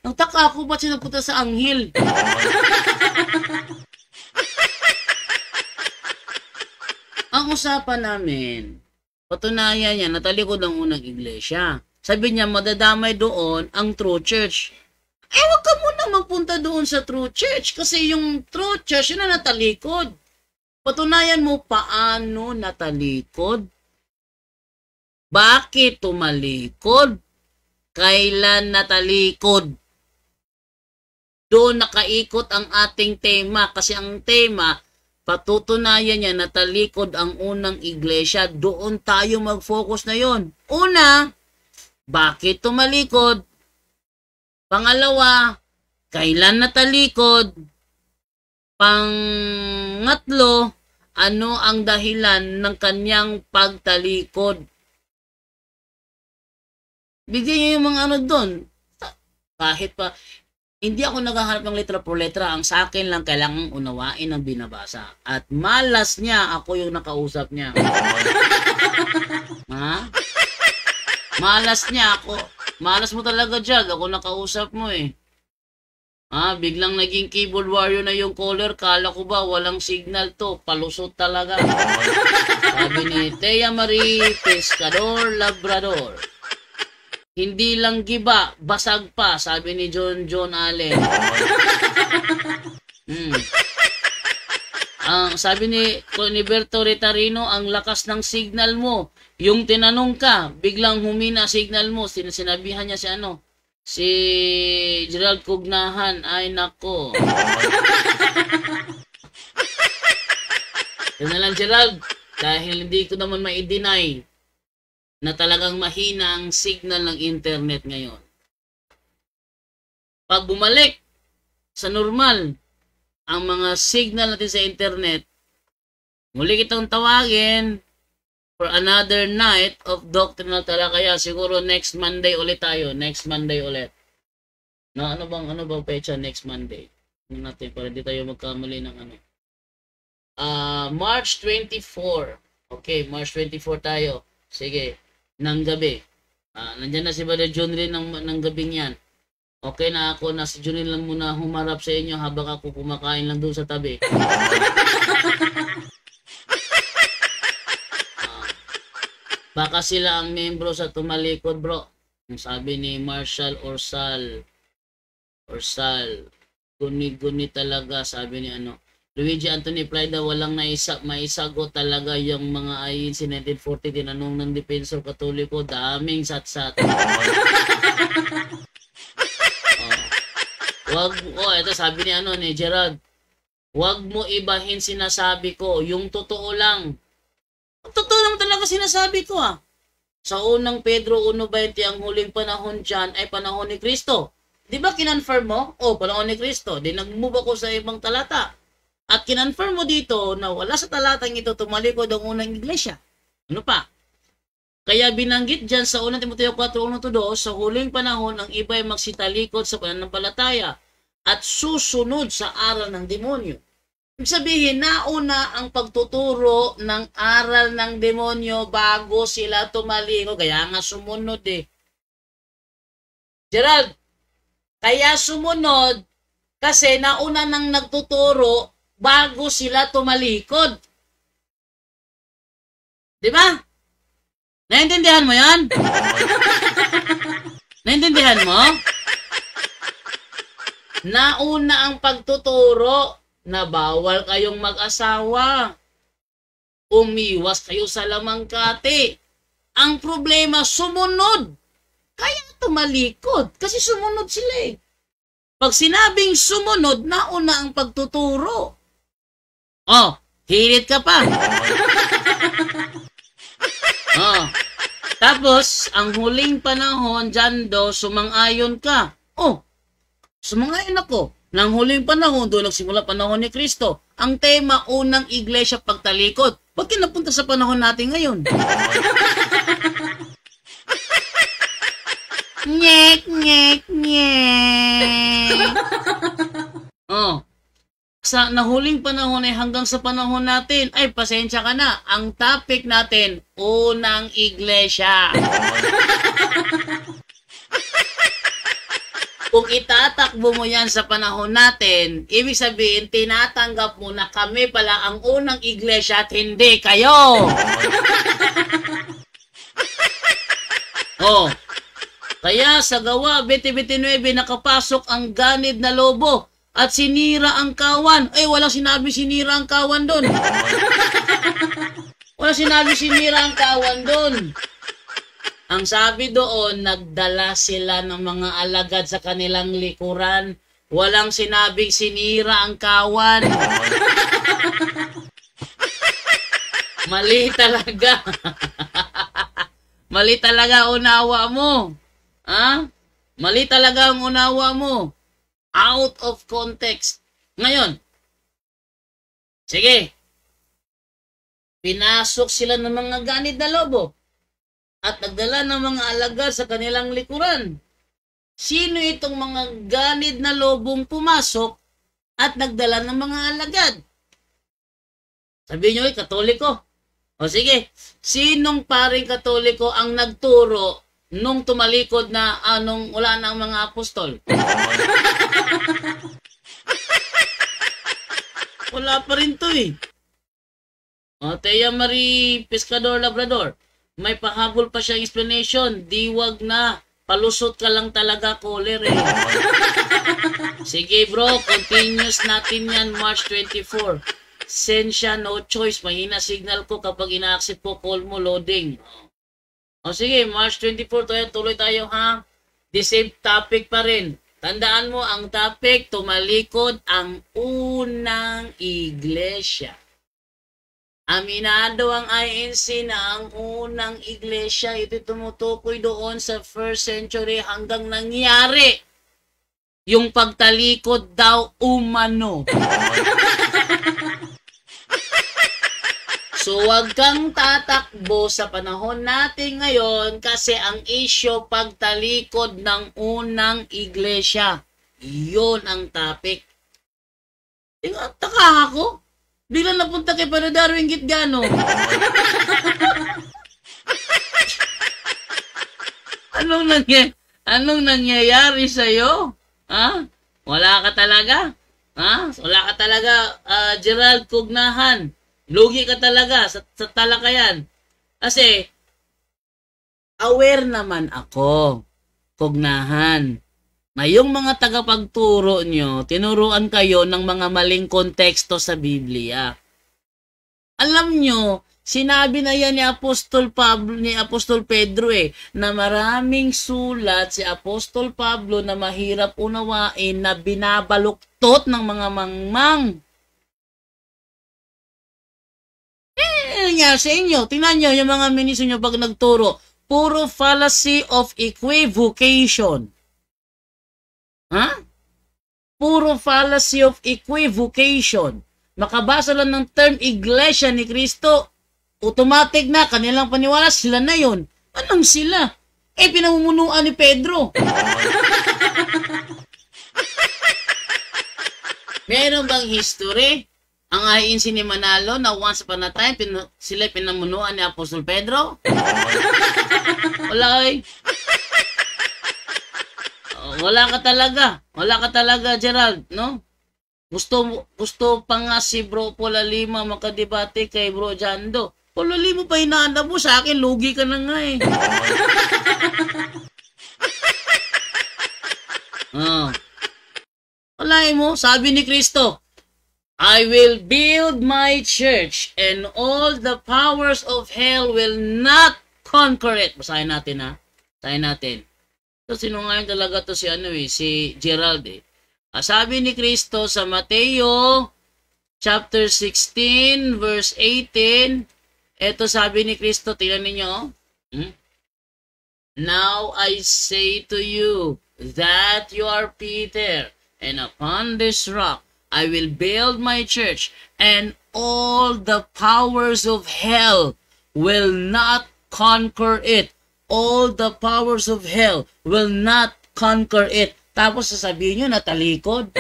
Nagtaka ako ba't siya nagpunta sa Anghel? Ang usapan namin, patunayan niya, natalikod ang unang iglesia. Sabi niya, madadamay doon ang true church. Wag ka muna magpunta doon sa true church kasi yung true church yun na natalikod. Patunayan mo paano natalikod? Bakit tumalikod? Kailan natalikod? Doon nakaikot ang ating tema kasi ang tema, patutunayan niya na talikod ang unang iglesia. Doon tayo mag-focus na yon. Una, bakit tumalikod? Pangalawa, kailan natalikod? Pangatlo, ano ang dahilan ng kanyang pagtalikod? Bigyan niyo yung mga ano doon. Kahit pa, hindi ako naghahanap ng letra por letra. Ang sa akin lang, kailangang unawain ang binabasa. At malas niya, ako yung nakausap niya. Ha? Malas niya ako. Malas mo talaga, Jad. Ako nakausap mo eh. Ha? Biglang naging keyboard warrior na yung caller. Kala ko ba walang signal to? Palusot talaga. Sabi ni Thea Marie Pescador Labrador. Hindi lang giba, basag pa, sabi ni John Allen. Sabi ni Coniberto Retarino, ang lakas ng signal mo. Yung tinanong ka, biglang humina signal mo. Sinabihan niya si Gerald Cugnahan. Ay nako. Yan na lang, Gerald. Dahil hindi ko naman ma-deny na talagang mahina ang signal ng internet ngayon. Pag bumalik sa normal ang mga signal natin sa internet, muli kitang tawagin for another night of doctrinal talakaya. Siguro next Monday ulit tayo. Next Monday ulit. No, ano bang pecha next Monday? Ano natin para di tayo magkamali ng ano. March 24. Okay, March 24 tayo. Sige. Ng gabi. Nandyan na si Brother John rin ng gabing yan. Okay na ako, na si John lang muna humarap sa inyo habang ako kumakain lang doon sa tabi. Baka sila ang membro sa tumalikod, bro. Sabi ni Marshall Orsal. Guni-guni talaga, sabi ni Luigi Anthony Plyda, walang maisagot talaga yung mga ayin si 1940, tinanong ng Depensor Katoliko, daming satsat. Ito sabi ni Gerard, wag mo ibahin sinasabi ko, yung totoo lang. Totoo lang talaga sinasabi ko Sa unang Pedro 1:20, ang huling panahon dyan ay panahon ni Kristo. Di ba kinonfirm mo? Panahon ni Kristo. Di nag-move ako sa ibang talata. At kinonfirm mo dito na wala sa talatang ito tumalikod ang unang iglesia. Ano pa? Kaya binanggit dyan sa 1 Timoteo 4:1-2, sa huling panahon ang iba ay magsitalikod sa pananampalataya at susunod sa aral ng demonyo. Ibig sabihin, nauna ang pagtuturo ng aral ng demonyo bago sila tumalikod. Kaya nga sumunod Gerald, kaya sumunod kasi nauna nang nagtuturo bago sila tumalikod. Di ba? Naintindihan mo yan? Naintindihan mo? Nauna ang pagtuturo na bawal kayong mag-asawa. Umiwas kayo sa lamangkati. Ang problema, sumunod. Kaya tumalikod. Kasi sumunod sila Pag sinabing sumunod, nauna ang pagtuturo. Hirit ka pa. Tapos, ang huling panahon, dyan sumang-ayon ka. Sumang-ayon ako. Nang huling panahon, doon nagsimula panahon ni Kristo. Ang tema, unang iglesia pagtalikod. Ba't kinapunta sa panahon natin ngayon? Nyek, nyek, nyek. Sa nahuling panahon ay hanggang sa panahon natin, ay pasensya ka na. Ang topic natin, unang iglesia. Kung itatakbo mo yan sa panahon natin, ibig sabihin, tinatanggap mo na kami pala ang unang iglesia at hindi kayo. Kaya sa Gawa 20:29, nakapasok ang ganid na lobo at sinira ang kawan. Walang sinabi sinira ang kawan doon. Walang sinabi sinira ang kawan doon. Ang sabi doon, nagdala sila ng mga alagad sa kanilang likuran. Walang sinabing sinira ang kawan. Mali talaga. Mali talaga ang unawa mo. Ha? Mali talaga ang unawa mo. Out of context. Ngayon, sige, pinasok sila ng mga ganid na lobo at nagdala ng mga alagad sa kanilang likuran. Sino itong mga ganid na lobong pumasok at nagdala ng mga alagad? Sabihin nyo, Katoliko. O sige, sinong paring Katoliko ang nagturo nung tumalikod na anong wala na ang mga apostol? Wala pa rin to eh. O, Tia Marie Pescador Labrador, may pahabol pa siyang explanation. Diwag na. Palusot ka lang talaga, caller eh. Sige bro, continuous natin yan March 24. Sensya, no choice. Mahina signal ko kapag ina-accept ko call mo loading. O sige, March 24 tuloy tayo ha. The same topic pa rin. Tandaan mo, ang topic, tumalikod ang unang iglesia. Aminado ang INC na ang unang iglesia, ito tumutukoy doon sa 1st century hanggang nangyari yung pagtalikod daw umano. So wag kang tatakbo sa panahon natin ngayon kasi ang issue pagtalikod ng unang iglesia. Yun ang topic. Taka ako. Biglang napunta kay Padre Darwin Gitgano. Anong nangyayari sa'yo? Ha? Wala ka talaga? Ha? Wala ka talaga, Gerald Cugnahan. Lugi ka talaga sa talakayan. Kasi, aware naman ako, Cugnahan, na yung mga tagapagturo nyo, tinuruan kayo ng mga maling konteksto sa Biblia. Alam nyo, sinabi na yan ni Apostol Pedro na maraming sulat si Apostol Pablo na mahirap unawain na binabaluktot ng mga mangmang. Nga sa inyo, tingnan nyo yung mga ministro nyo pag nagturo, puro fallacy of equivocation. Ha? Puro fallacy of equivocation. Makabasa lang ng term Iglesia ni Cristo, automatic na kanilang paniwala, sila na yon. Anong sila? Pinamumunuan ni Pedro. Meron bang history ang INC ni Manalo na once upon a time sila pinamunuan ni Apostol Pedro? Wala eh. Wala ka talaga, Gerald, no? Gusto pa nga si Bro Pola Lima makadebate kay Bro Jando. Pola Lima pa hinahanap mo sa akin, lugi ka na nga eh. Wala mo, sabi ni Kristo, I will build my church and all the powers of hell will not conquer it. Basahin natin ha. Basahin natin. So, sinungaling talaga to si Gerald eh. Sabi ni Kristo sa Mateo chapter 16 verse 18, eto sabi ni Kristo, tingnan ninyo. Now I say to you that you are Peter, and upon this rock I will build my church, and all the powers of hell will not conquer it. All the powers of hell will not conquer it. Tapos sasabihin nyo, natalikod.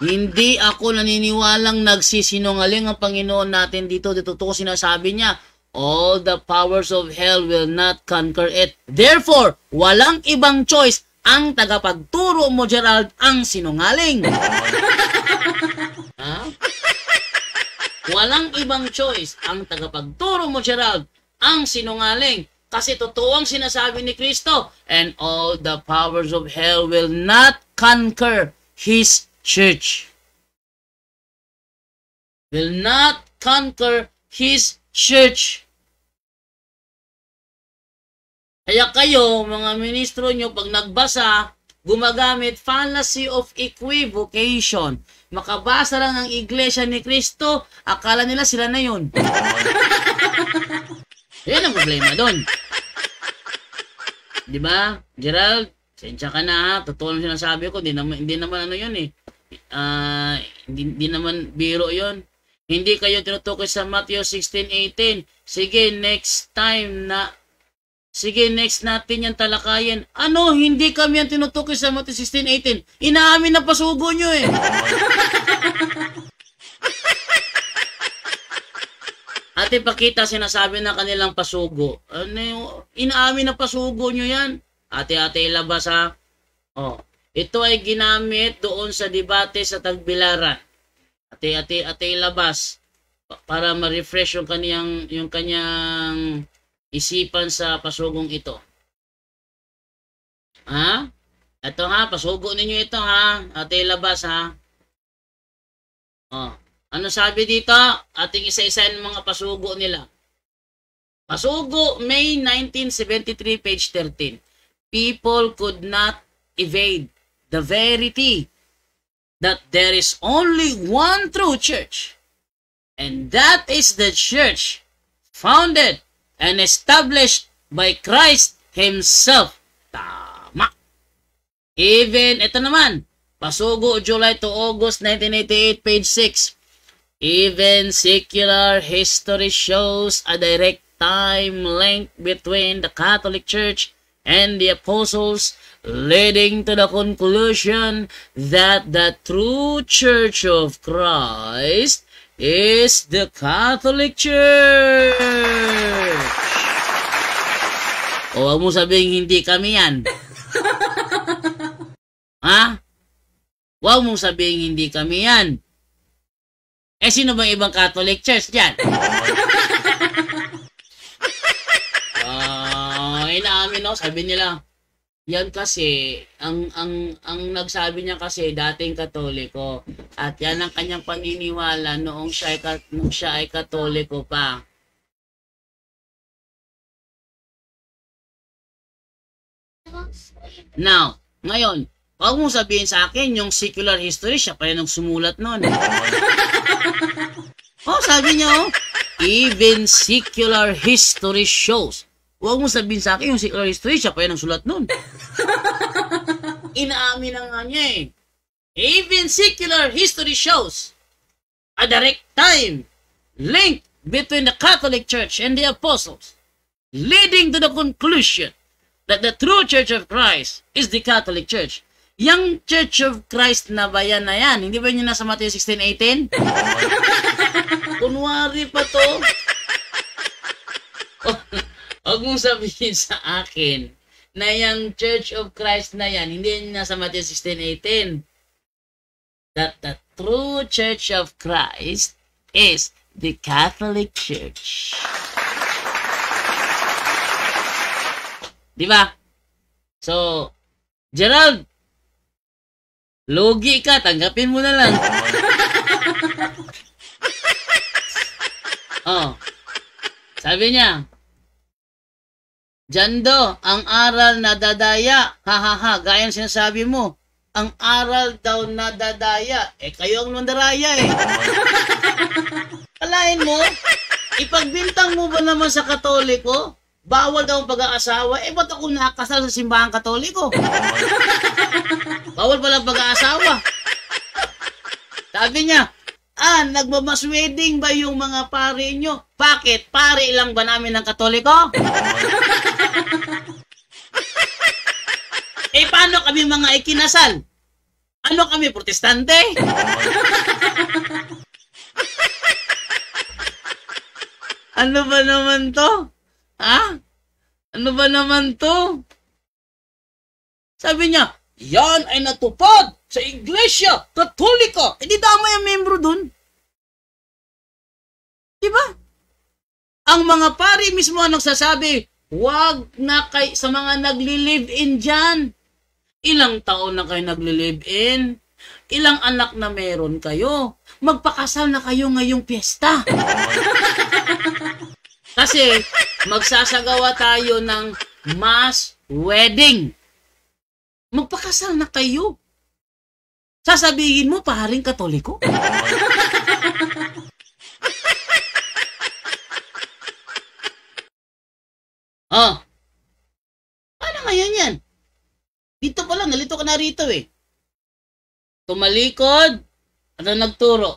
Hindi ako naniniwalang nagsisinungaling ang Panginoon natin dito. Dito ko sinasabi niya, all the powers of hell will not conquer it. Therefore, walang ibang choice. Ang tagapagturo mo, Gerald, ang sinungaling. Ha? Walang ibang choice. Ang tagapagturo mo, Gerald, ang sinungaling. Kasi totoo ang sinasabi ni Kristo. And all the powers of hell will not conquer His church. Will not conquer His church. Kaya kayo, mga ministro nyo, pag nagbasa gumagamit fallacy of equivocation. Makabasa lang ang Iglesia ni Cristo, akala nila sila na yun. Yan ang problema doon. Di ba, Gerald? Sensya ka na ha. Totoo lang sinasabi ko. Hindi naman ano yun eh. Hindi naman biro yun. Hindi kayo tinutukoy sa Matthew 16:18. Sige, next natin yan talakayin. Ano, hindi kami ang tinutukoy sa Matthew 16:18. Inaamin na pasugo nyo eh. Ate Pakita, sinasabi na kanilang pasugo. Ano, inaamin na pasugo nyo yan. Ate, ilabas ha. Oh, ito ay ginamit doon sa debate sa Tagbilaran. Ate, ilabas. Para ma-refresh yung kanyang isipan sa pasugong ito. Ha? Ito ha, pasugo ninyo ito ha. Ate, ilabas ha. Oh. Ano sabi dito? Ating isa-isahin mga pasugo nila. Pasugo, May 1973, page 13. People could not evade the verity that there is only one true church, and that is the church founded and established by Christ Himself. Tama. Even, ito naman, pasugo, July to August 1988, page 6. Even secular history shows a direct time link between the Catholic Church and the apostles, leading to the conclusion that the true Church of Christ is the Catholic Church. O, wag mo sabihin hindi kami yan. Ha? Wag mo sabihin hindi kami yan. Eh, sino bang ibang Catholic Church dyan? Inaamin no, sabi nila, yan kasi, ang nagsabi niya kasi, dating Katoliko, at yan ang kanyang paniniwala noong siya ay Katoliko pa. Now, ngayon, huwag mong sabihin sa akin, yung secular history, siya pa rin ang sumulat nun. Oh, sabi niya, oh, even secular history shows. Huwag mo sabihin sa akin yung secular history, siya pa yan ang sulat nun. Inaamin na nga niya eh. Even secular history shows a direct time link between the Catholic Church and the Apostles, leading to the conclusion that the true Church of Christ is the Catholic Church. Yung Church of Christ na bayan na yan, hindi ba yun nasa Matthew 16:18? Kunwari pa to. Huwag mong sabihin sa akin na yung Church of Christ na yan, hindi yan nasa Matthew 16:18. That the true Church of Christ is the Catholic Church. Di ba? So, Gerald, logi ka, tanggapin mo na lang. Oh, sabi niya, Jando, ang aral na dadaya, gaya ng sinasabi mo, ang aral daw na dadaya, eh kayo ang nandaraya eh. Kalain mo, ipagbintang mo ba naman sa Katoliko, bawal daw ang pag-aasawa, eh ba't ako nakasal sa simbahan Katoliko? Bawal pala pag-aasawa. Sabi niya, nagmamas wedding ba yung mga pari nyo? Bakit? Pari lang ba namin ng Katoliko? Eh, paano kami mga ikinasal? Ano kami, protestante? Ano ba naman to? Ha? Ano ba naman to? Sabi niya, yan ay natupad sa Iglesia Katolika. Hindi dama yung membro dun. Diba? Ang mga pari mismo ang nagsasabi, wag na kay sa mga nagli-live-in dyan. Ilang taon na kayo nagli-live-in? Ilang anak na meron kayo? Magpakasal na kayo ngayong piyesta. Kasi magsasagawa tayo ng mass wedding. Magpakasal na kayo. Sasabihin mo, paring Katoliko? Oh, paano ngayon yan? Dito pa lang, nalito ka na rito eh. Tumalikod at ang nagturo.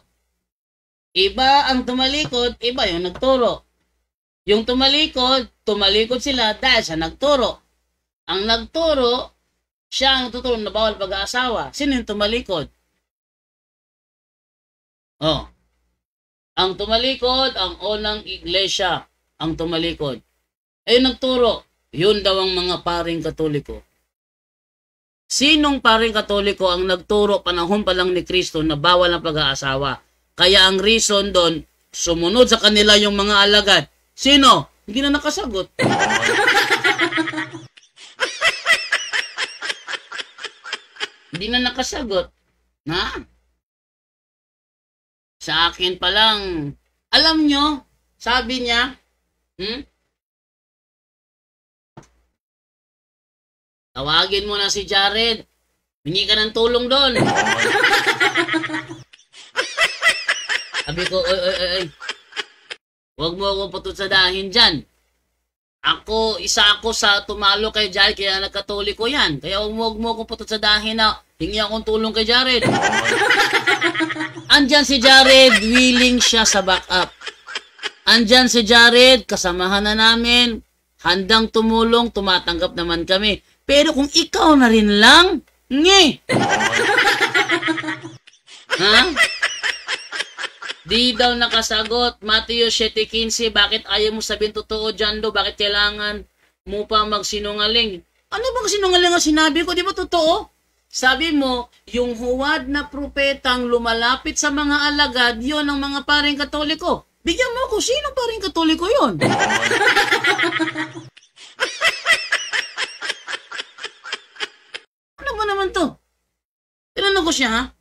Iba ang tumalikod, iba yung nagturo. Yung tumalikod sila dahil sa nagturo. Ang nagturo, siya ang tuturo na bawal pag-aasawa. Sino yung tumalikod? Oh. Ang tumalikod, ang unang iglesia, ang tumalikod. Ay nagturo, yun daw ang mga paring Katoliko. Sinong paring Katoliko ang nagturo panahon pa lang ni Kristo na bawal ang pag-aasawa? Kaya ang reason doon, sumunod sa kanila yung mga alagad. Sino? Hindi na nakasagot. Hindi na nakasagot. Ha? Sa akin pa lang. Alam nyo, sabi niya, tawagin mo na si Jared. Hingi ka ng tulong doon. Sabi ko, oy. Huwag mo akong patutsadahin dyan. Isa ako sa tumalo kay Jared, kaya nagkatoliko yan. Kaya huwag mo akong patutsadahin na hingi akong tulong kay Jared. Andyan si Jared, willing siya sa backup. Andyan si Jared, kasamahan na namin. Handang tumulong, tumatanggap naman kami. Pero kung ikaw na rin lang, ha? Di daw nakasagot. Matthew 7:15, bakit ayaw mo sabihin totoo, Jando? Bakit kailangan mo pa magsinungaling? Ano bang sinungaling ang sinabi ko? Di ba totoo? Sabi mo, yung huwad na propetang lumalapit sa mga alagad, yon ang mga paring Katoliko. Bigyan mo ako, sino paring Katoliko yon? Ano ba naman to? Tinanong ko siya, ha?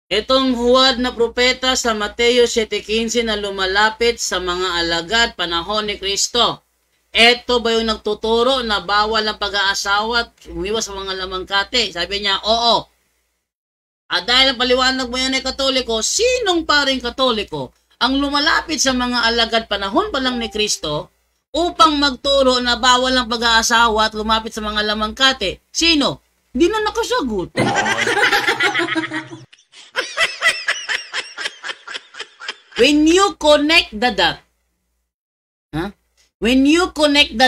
Itong huwad na propeta sa Mateo 7:15 na lumalapit sa mga alagad panahon ni Kristo. Ito ba yung nagtuturo na bawal ang pag-aasawa at umiwas sa mga lamangkate? Sabi niya, oo. At dahil ang paliwanag mo yan ay Katoliko, sinong paring Katoliko ang lumalapit sa mga alagad panahon pa lang ni Kristo upang magturo na bawal ang pag-aasawa at lumapit sa mga lamangkate? Sino? Hindi na nakasagot. When you connect the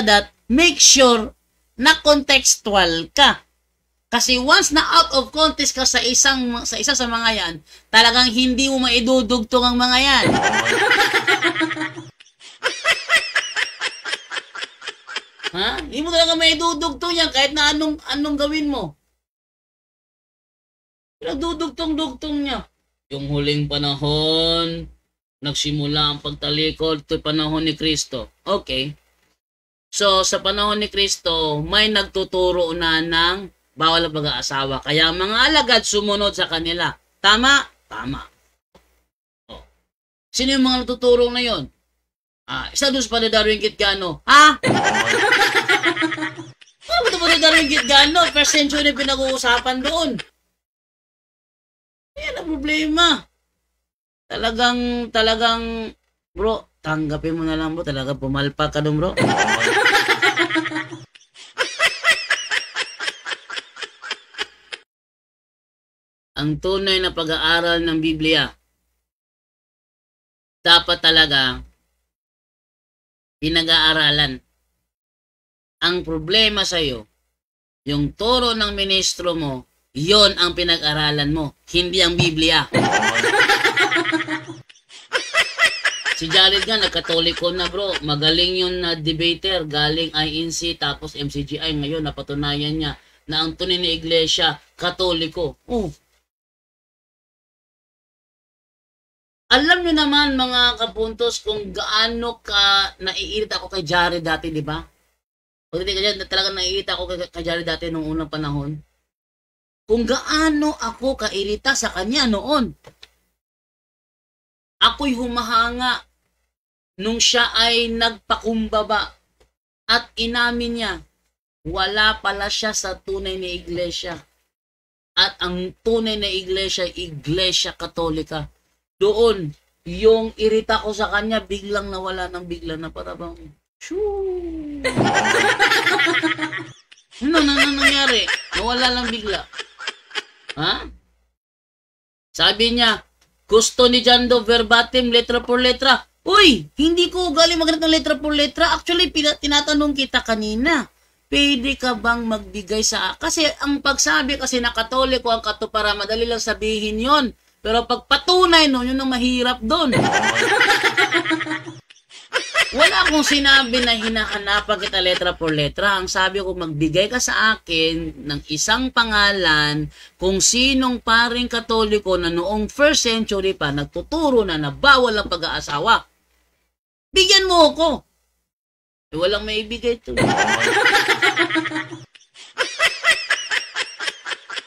dot, make sure na contextual ka. Kasi once na out of context ka sa isa sa mga yan, talagang hindi mo maidudugtong ang mga yan. Ha? Hindi mo talaga maidudugtong yan kahit na anong gawin mo. Pinagdudugtong-dugtong niya. Yung huling panahon, nagsimula ang pagtalikod sa panahon ni Kristo. Okay. So, sa panahon ni Kristo, may nagtuturo na ng bawal ang pag-aasawa. Kaya mga alagad sumunod sa kanila. Tama? Tama. Oh. Sino yung mga nagtuturo na yon? Isa doon sa Darwin Kitgano. Ha? Ano ba ito Darwin Kitgano? First century pinag-uusapan doon. Yan ang problema. Talagang, bro, tanggapin mo na lang bro. Talagang pumalpak ka doon bro. Ang tunay na pag-aaral ng Biblia, dapat talaga pinag-aaralan. Ang problema sa'yo, yung turo ng ministro mo, yon ang pinag-aralan mo, hindi ang Biblia. Si Jared nga, nagkatoliko na bro. Magaling yun na debater. Galing INC tapos MCGI. Ngayon, napatunayan niya na ang tunay na iglesia, katoliko. Oh. Alam niyo naman mga kapuntos kung gaano ka naiirit ako kay Jared dati, di ba? O hindi ka talaga naiirit ako kay Jared dati nung unang panahon. Kung gaano ako kairita sa kanya noon. Ako'y humahanga nung siya ay nagpakumbaba at inamin niya wala pala siya sa tunay na iglesia. At ang tunay na iglesia, Iglesia Katolika. Doon, yung irita ko sa kanya, biglang nawala ng bigla na para bang, shoo! Ano nangyari? Nawala lang bigla. Ha? Sabi niya, gusto ni Jando verbatim, letra por letra. Uy, hindi ko galing maghanap ng letra por letra. Actually, tinatanong kita kanina. Pwede ka bang magbigay sa... Kasi ang pagsabi kasi na Katoliko ang katupara, madali lang sabihin yon. Pero pag patunay no, yun ang mahirap doon. Wala akong sinabi na hinahanapan kita letra por letra. Ang sabi ko, magbigay ka sa akin ng isang pangalan kung sinong paring Katoliko na noong 1st century pa nagtuturo na bawal ang pag-aasawa. Bigyan mo ako. Walang maibigay ito.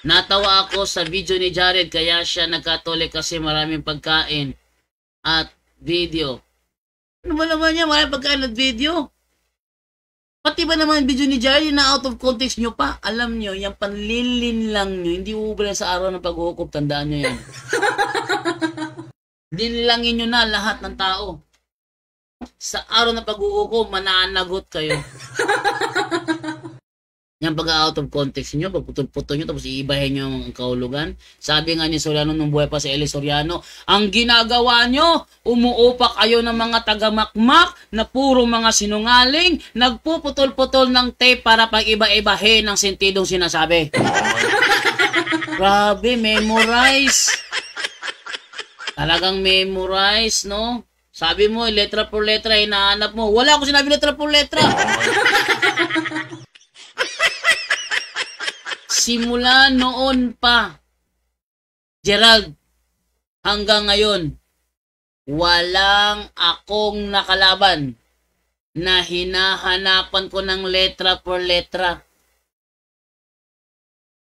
Natawa ako sa video ni Jared kaya siya nagkatolik kasi maraming pagkain at video. Ano ba naman niya? Maraming pagkain at video. Pati ba naman video ni Jared na out of context nyo pa? Alam nyo, yung panlilin lang nyo, hindi ubra sa araw ng pag-uukup. Tandaan nyo yan. Linlangin nyo na lahat ng tao. Sa araw ng pag-uukup, mananagot kayo. Yan pag-out of context nyo, pagputol-putol nyo, tapos iibahin nyo ang kahulugan. Sabi nga ni Soriano nung buhay pa si Eli Soriano, ang ginagawa nyo, umuupak kayo ng mga taga-makmak na puro mga sinungaling, nagpuputol-putol ng tape para pag-iba-ibahin ang sentidong sinasabi. Grabe, memorize. Talagang memorize, no? Sabi mo, letra por letra, hinahanap mo. Wala akong sinabi letra por letra. Simula noon pa, Gerald, hanggang ngayon, walang akong nakalaban na hinahanapan ko ng letra por letra.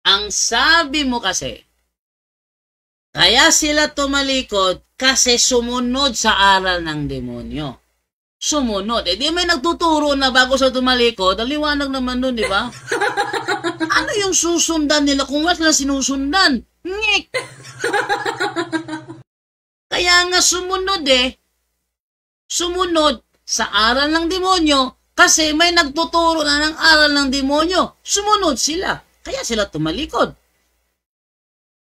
Ang sabi mo kasi, kaya sila tumalikod kasi sumunod sa aral ng demonyo. Sumunod. Eh di may nagtuturo na bago sa tumalikod, aliwanag naman nun, di ba? Ano yung susundan nila kung wala sinusundan? Ngik! Kaya nga sumunod Sumunod sa aral ng demonyo kasi may nagtuturo na ng aral ng demonyo. Sumunod sila. Kaya sila tumalikod.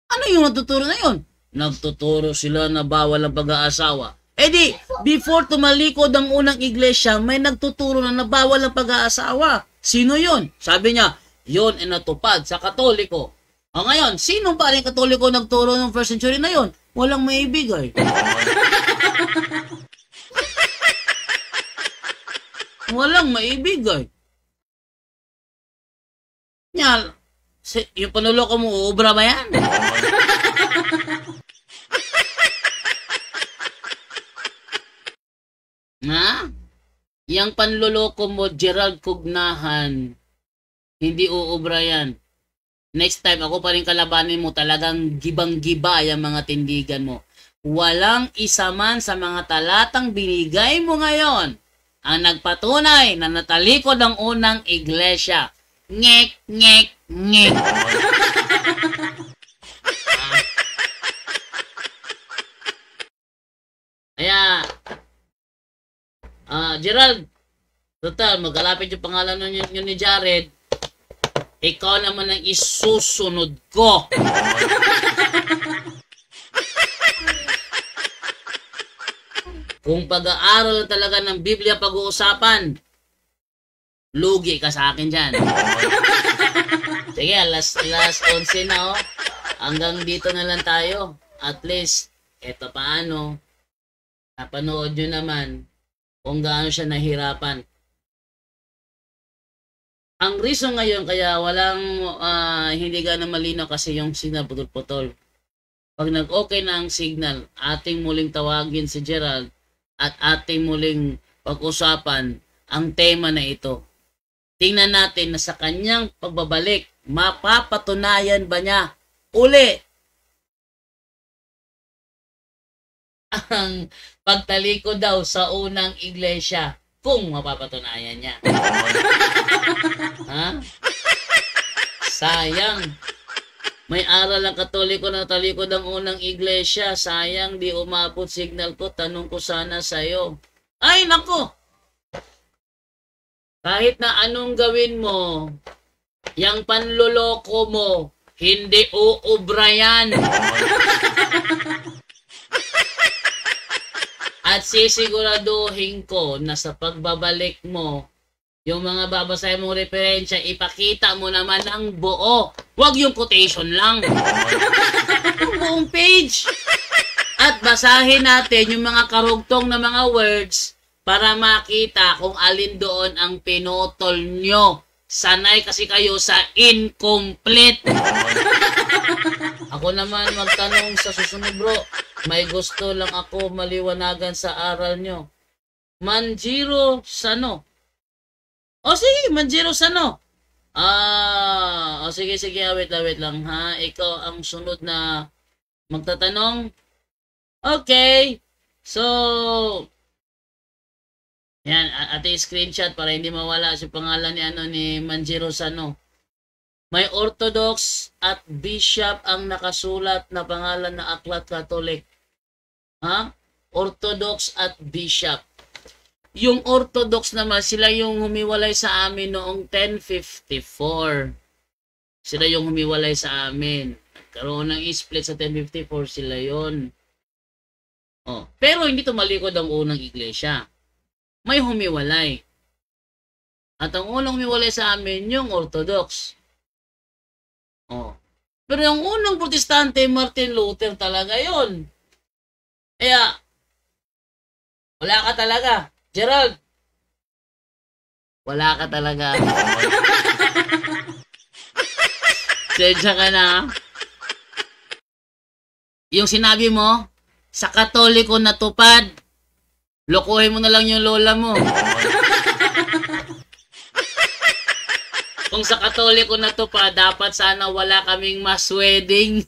Ano yung nagtuturo na yun? Nagtuturo sila na bawal ang pag-aasawa. Eh di, before tumalikod ang unang iglesia, may nagtuturo na bawal ang pag-aasawa. Sino yun? Sabi niya, yun ay natupad sa Katoliko. O ngayon, sinong paring Katoliko nagturo ng 1st century na yun? Walang maibigay. Walang maibigay. Yan, yung panuloko mo, uubra ba yan? Ha? Yang panluloko mo, Gerald Cugnahan, hindi uubra yan. Next time, ako pa rin kalabanin mo, talagang gibang-giba yung mga tindigan mo. Walang isa man sa mga talatang binigay mo ngayon ang nagpatunay na natalikod ang unang iglesia. Ngek, ngek, ngek. Kaya, Gerald, total, magkalapit yung pangalan nyo ni Jared, ikaw naman ang isusunod ko. Kung pag-aaral talaga ng Biblia pag-uusapan, lugi ka sa akin dyan. Sige, last 11 na Hanggang dito na lang tayo. At least, eto paano, napanood nyo naman kung gaano siya nahirapan. Ang reason ngayon kaya walang hindi gaano malinaw kasi yung signal putol-putol. Pag nag-okay na ang signal, ating muling tawagin si Gerald at ating muling pag-usapan ang tema na ito. Tingnan natin na sa kanyang pagbabalik, mapapatunayan ba niya uli ang pagtalikod daw sa unang iglesia. kung mapapatunayan niya. Ha? Sayang. May aral ang Katoliko na talikod ang unang iglesia. Sayang di umabot signal ko. Tanong ko sana sa'yo. Ay, nako! Kahit na anong gawin mo, yang panloloko mo, hindi uubra yan. At sisiguraduhin ko na sa pagbabalik mo, yung mga babasahin mong referensya, ipakita mo naman ang buo. Huwag yung quotation lang. Yung buong page. At basahin natin yung mga karugtong na mga words para makita kung alin doon ang pinutol nyo. Sanay kasi kayo sa incomplete. Ako naman magtanong sa susunod, bro. May gusto lang ako maliwanagan sa aral nyo. Manjiro Sano. O sige, Manjiro Sano. O sige, wait lang ha. Ikaw ang sunod na magtatanong. Okay. So, yan, ate screenshot para hindi mawala si pangalan ni Manjiro Sano. May Orthodox at Bishop ang nakasulat na pangalan na Aklat Katolik. Ha? Orthodox at Bishop. Yung Orthodox naman, sila yung humiwalay sa amin noong 1054. Sila yung humiwalay sa amin. Nagkaroon ng split sa 1054, sila yon. Pero hindi tumalikod ang unang iglesia. May humiwalay. At ang unang humiwalay sa amin, yung Orthodox. Pero yung unang protestante, Martin Luther talaga yon. Kaya, wala ka talaga. Gerald, wala ka talaga. Sensya ka na. Yung sinabi mo, sa Katoliko natupad, lokohin mo na lang yung lola mo. Kung sa Katoliko natupad, dapat sana wala kaming mass wedding.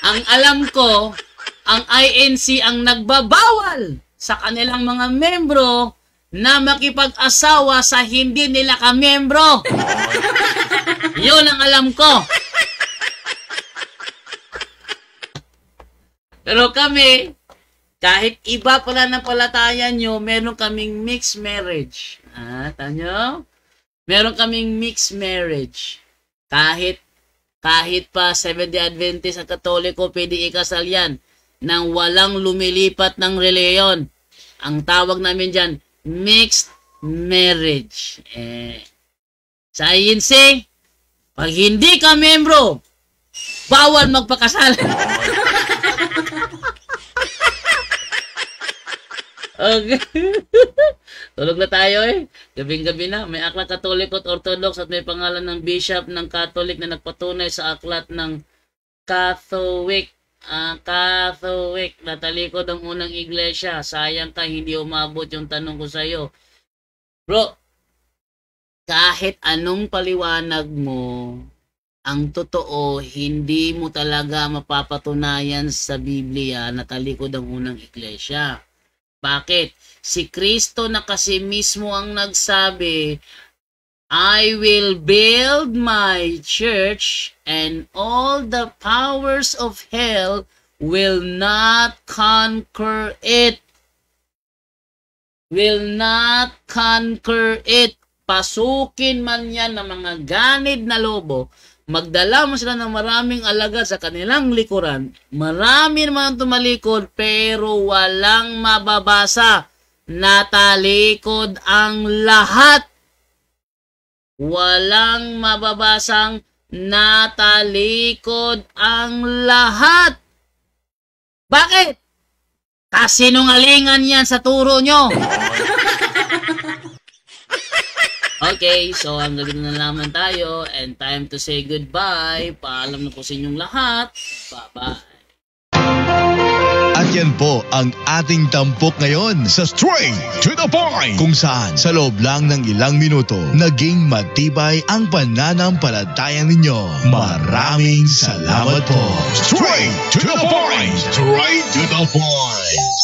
Ang alam ko, ang INC ang nagbabawal sa kanilang mga membro na makipag-asawa sa hindi nila ka-membro. Yun ang alam ko. Pero kami, kahit iba pala ng palatayan nyo, meron kaming mixed marriage. Tanyo? Meron kaming mixed marriage. Kahit pa Seventh-day Adventist at Katoliko, pwede ikasal yan nang walang lumilipat ng reliyon. Ang tawag namin dyan, mixed marriage. Sa INC, pag hindi ka membro, bawal magpakasal. Okay. Tulog na tayo eh. Gabing-gabi na. May aklat Katoliko at Orthodox at may pangalan ng Bishop ng Catholic na nagpatunay sa aklat ng Catholic. Catholic na talikod ang unang iglesia. Sayang ka, hindi umabot yung tanong ko sa'yo. Bro, kahit anong paliwanag mo, ang totoo, hindi mo talaga mapapatunayan sa Biblia na talikod ang unang iglesia. Bakit? Si Kristo na kasi mismo ang nagsabi, I will build my church and all the powers of hell will not conquer it. Will not conquer it. Pasukin man yan ng mga ganid na lobo, magdala mo sila ng maraming alagad sa kanilang likuran, marami naman tumalikod, pero walang mababasa. Natalikod ang lahat. Walang mababasang natalikod ang lahat. Bakit? Kasinungalingan yan sa turo nyo. Okay, so hanggang dito na naman tayo and time to say goodbye. Paalam na po sa inyong lahat. Bye-bye. At yan po ang ating tampok ngayon sa Straight to the Point, kung saan sa loob lang ng ilang minuto naging matibay ang pananampalataya ninyo. Maraming salamat po. Straight to the Point! Straight to the Point!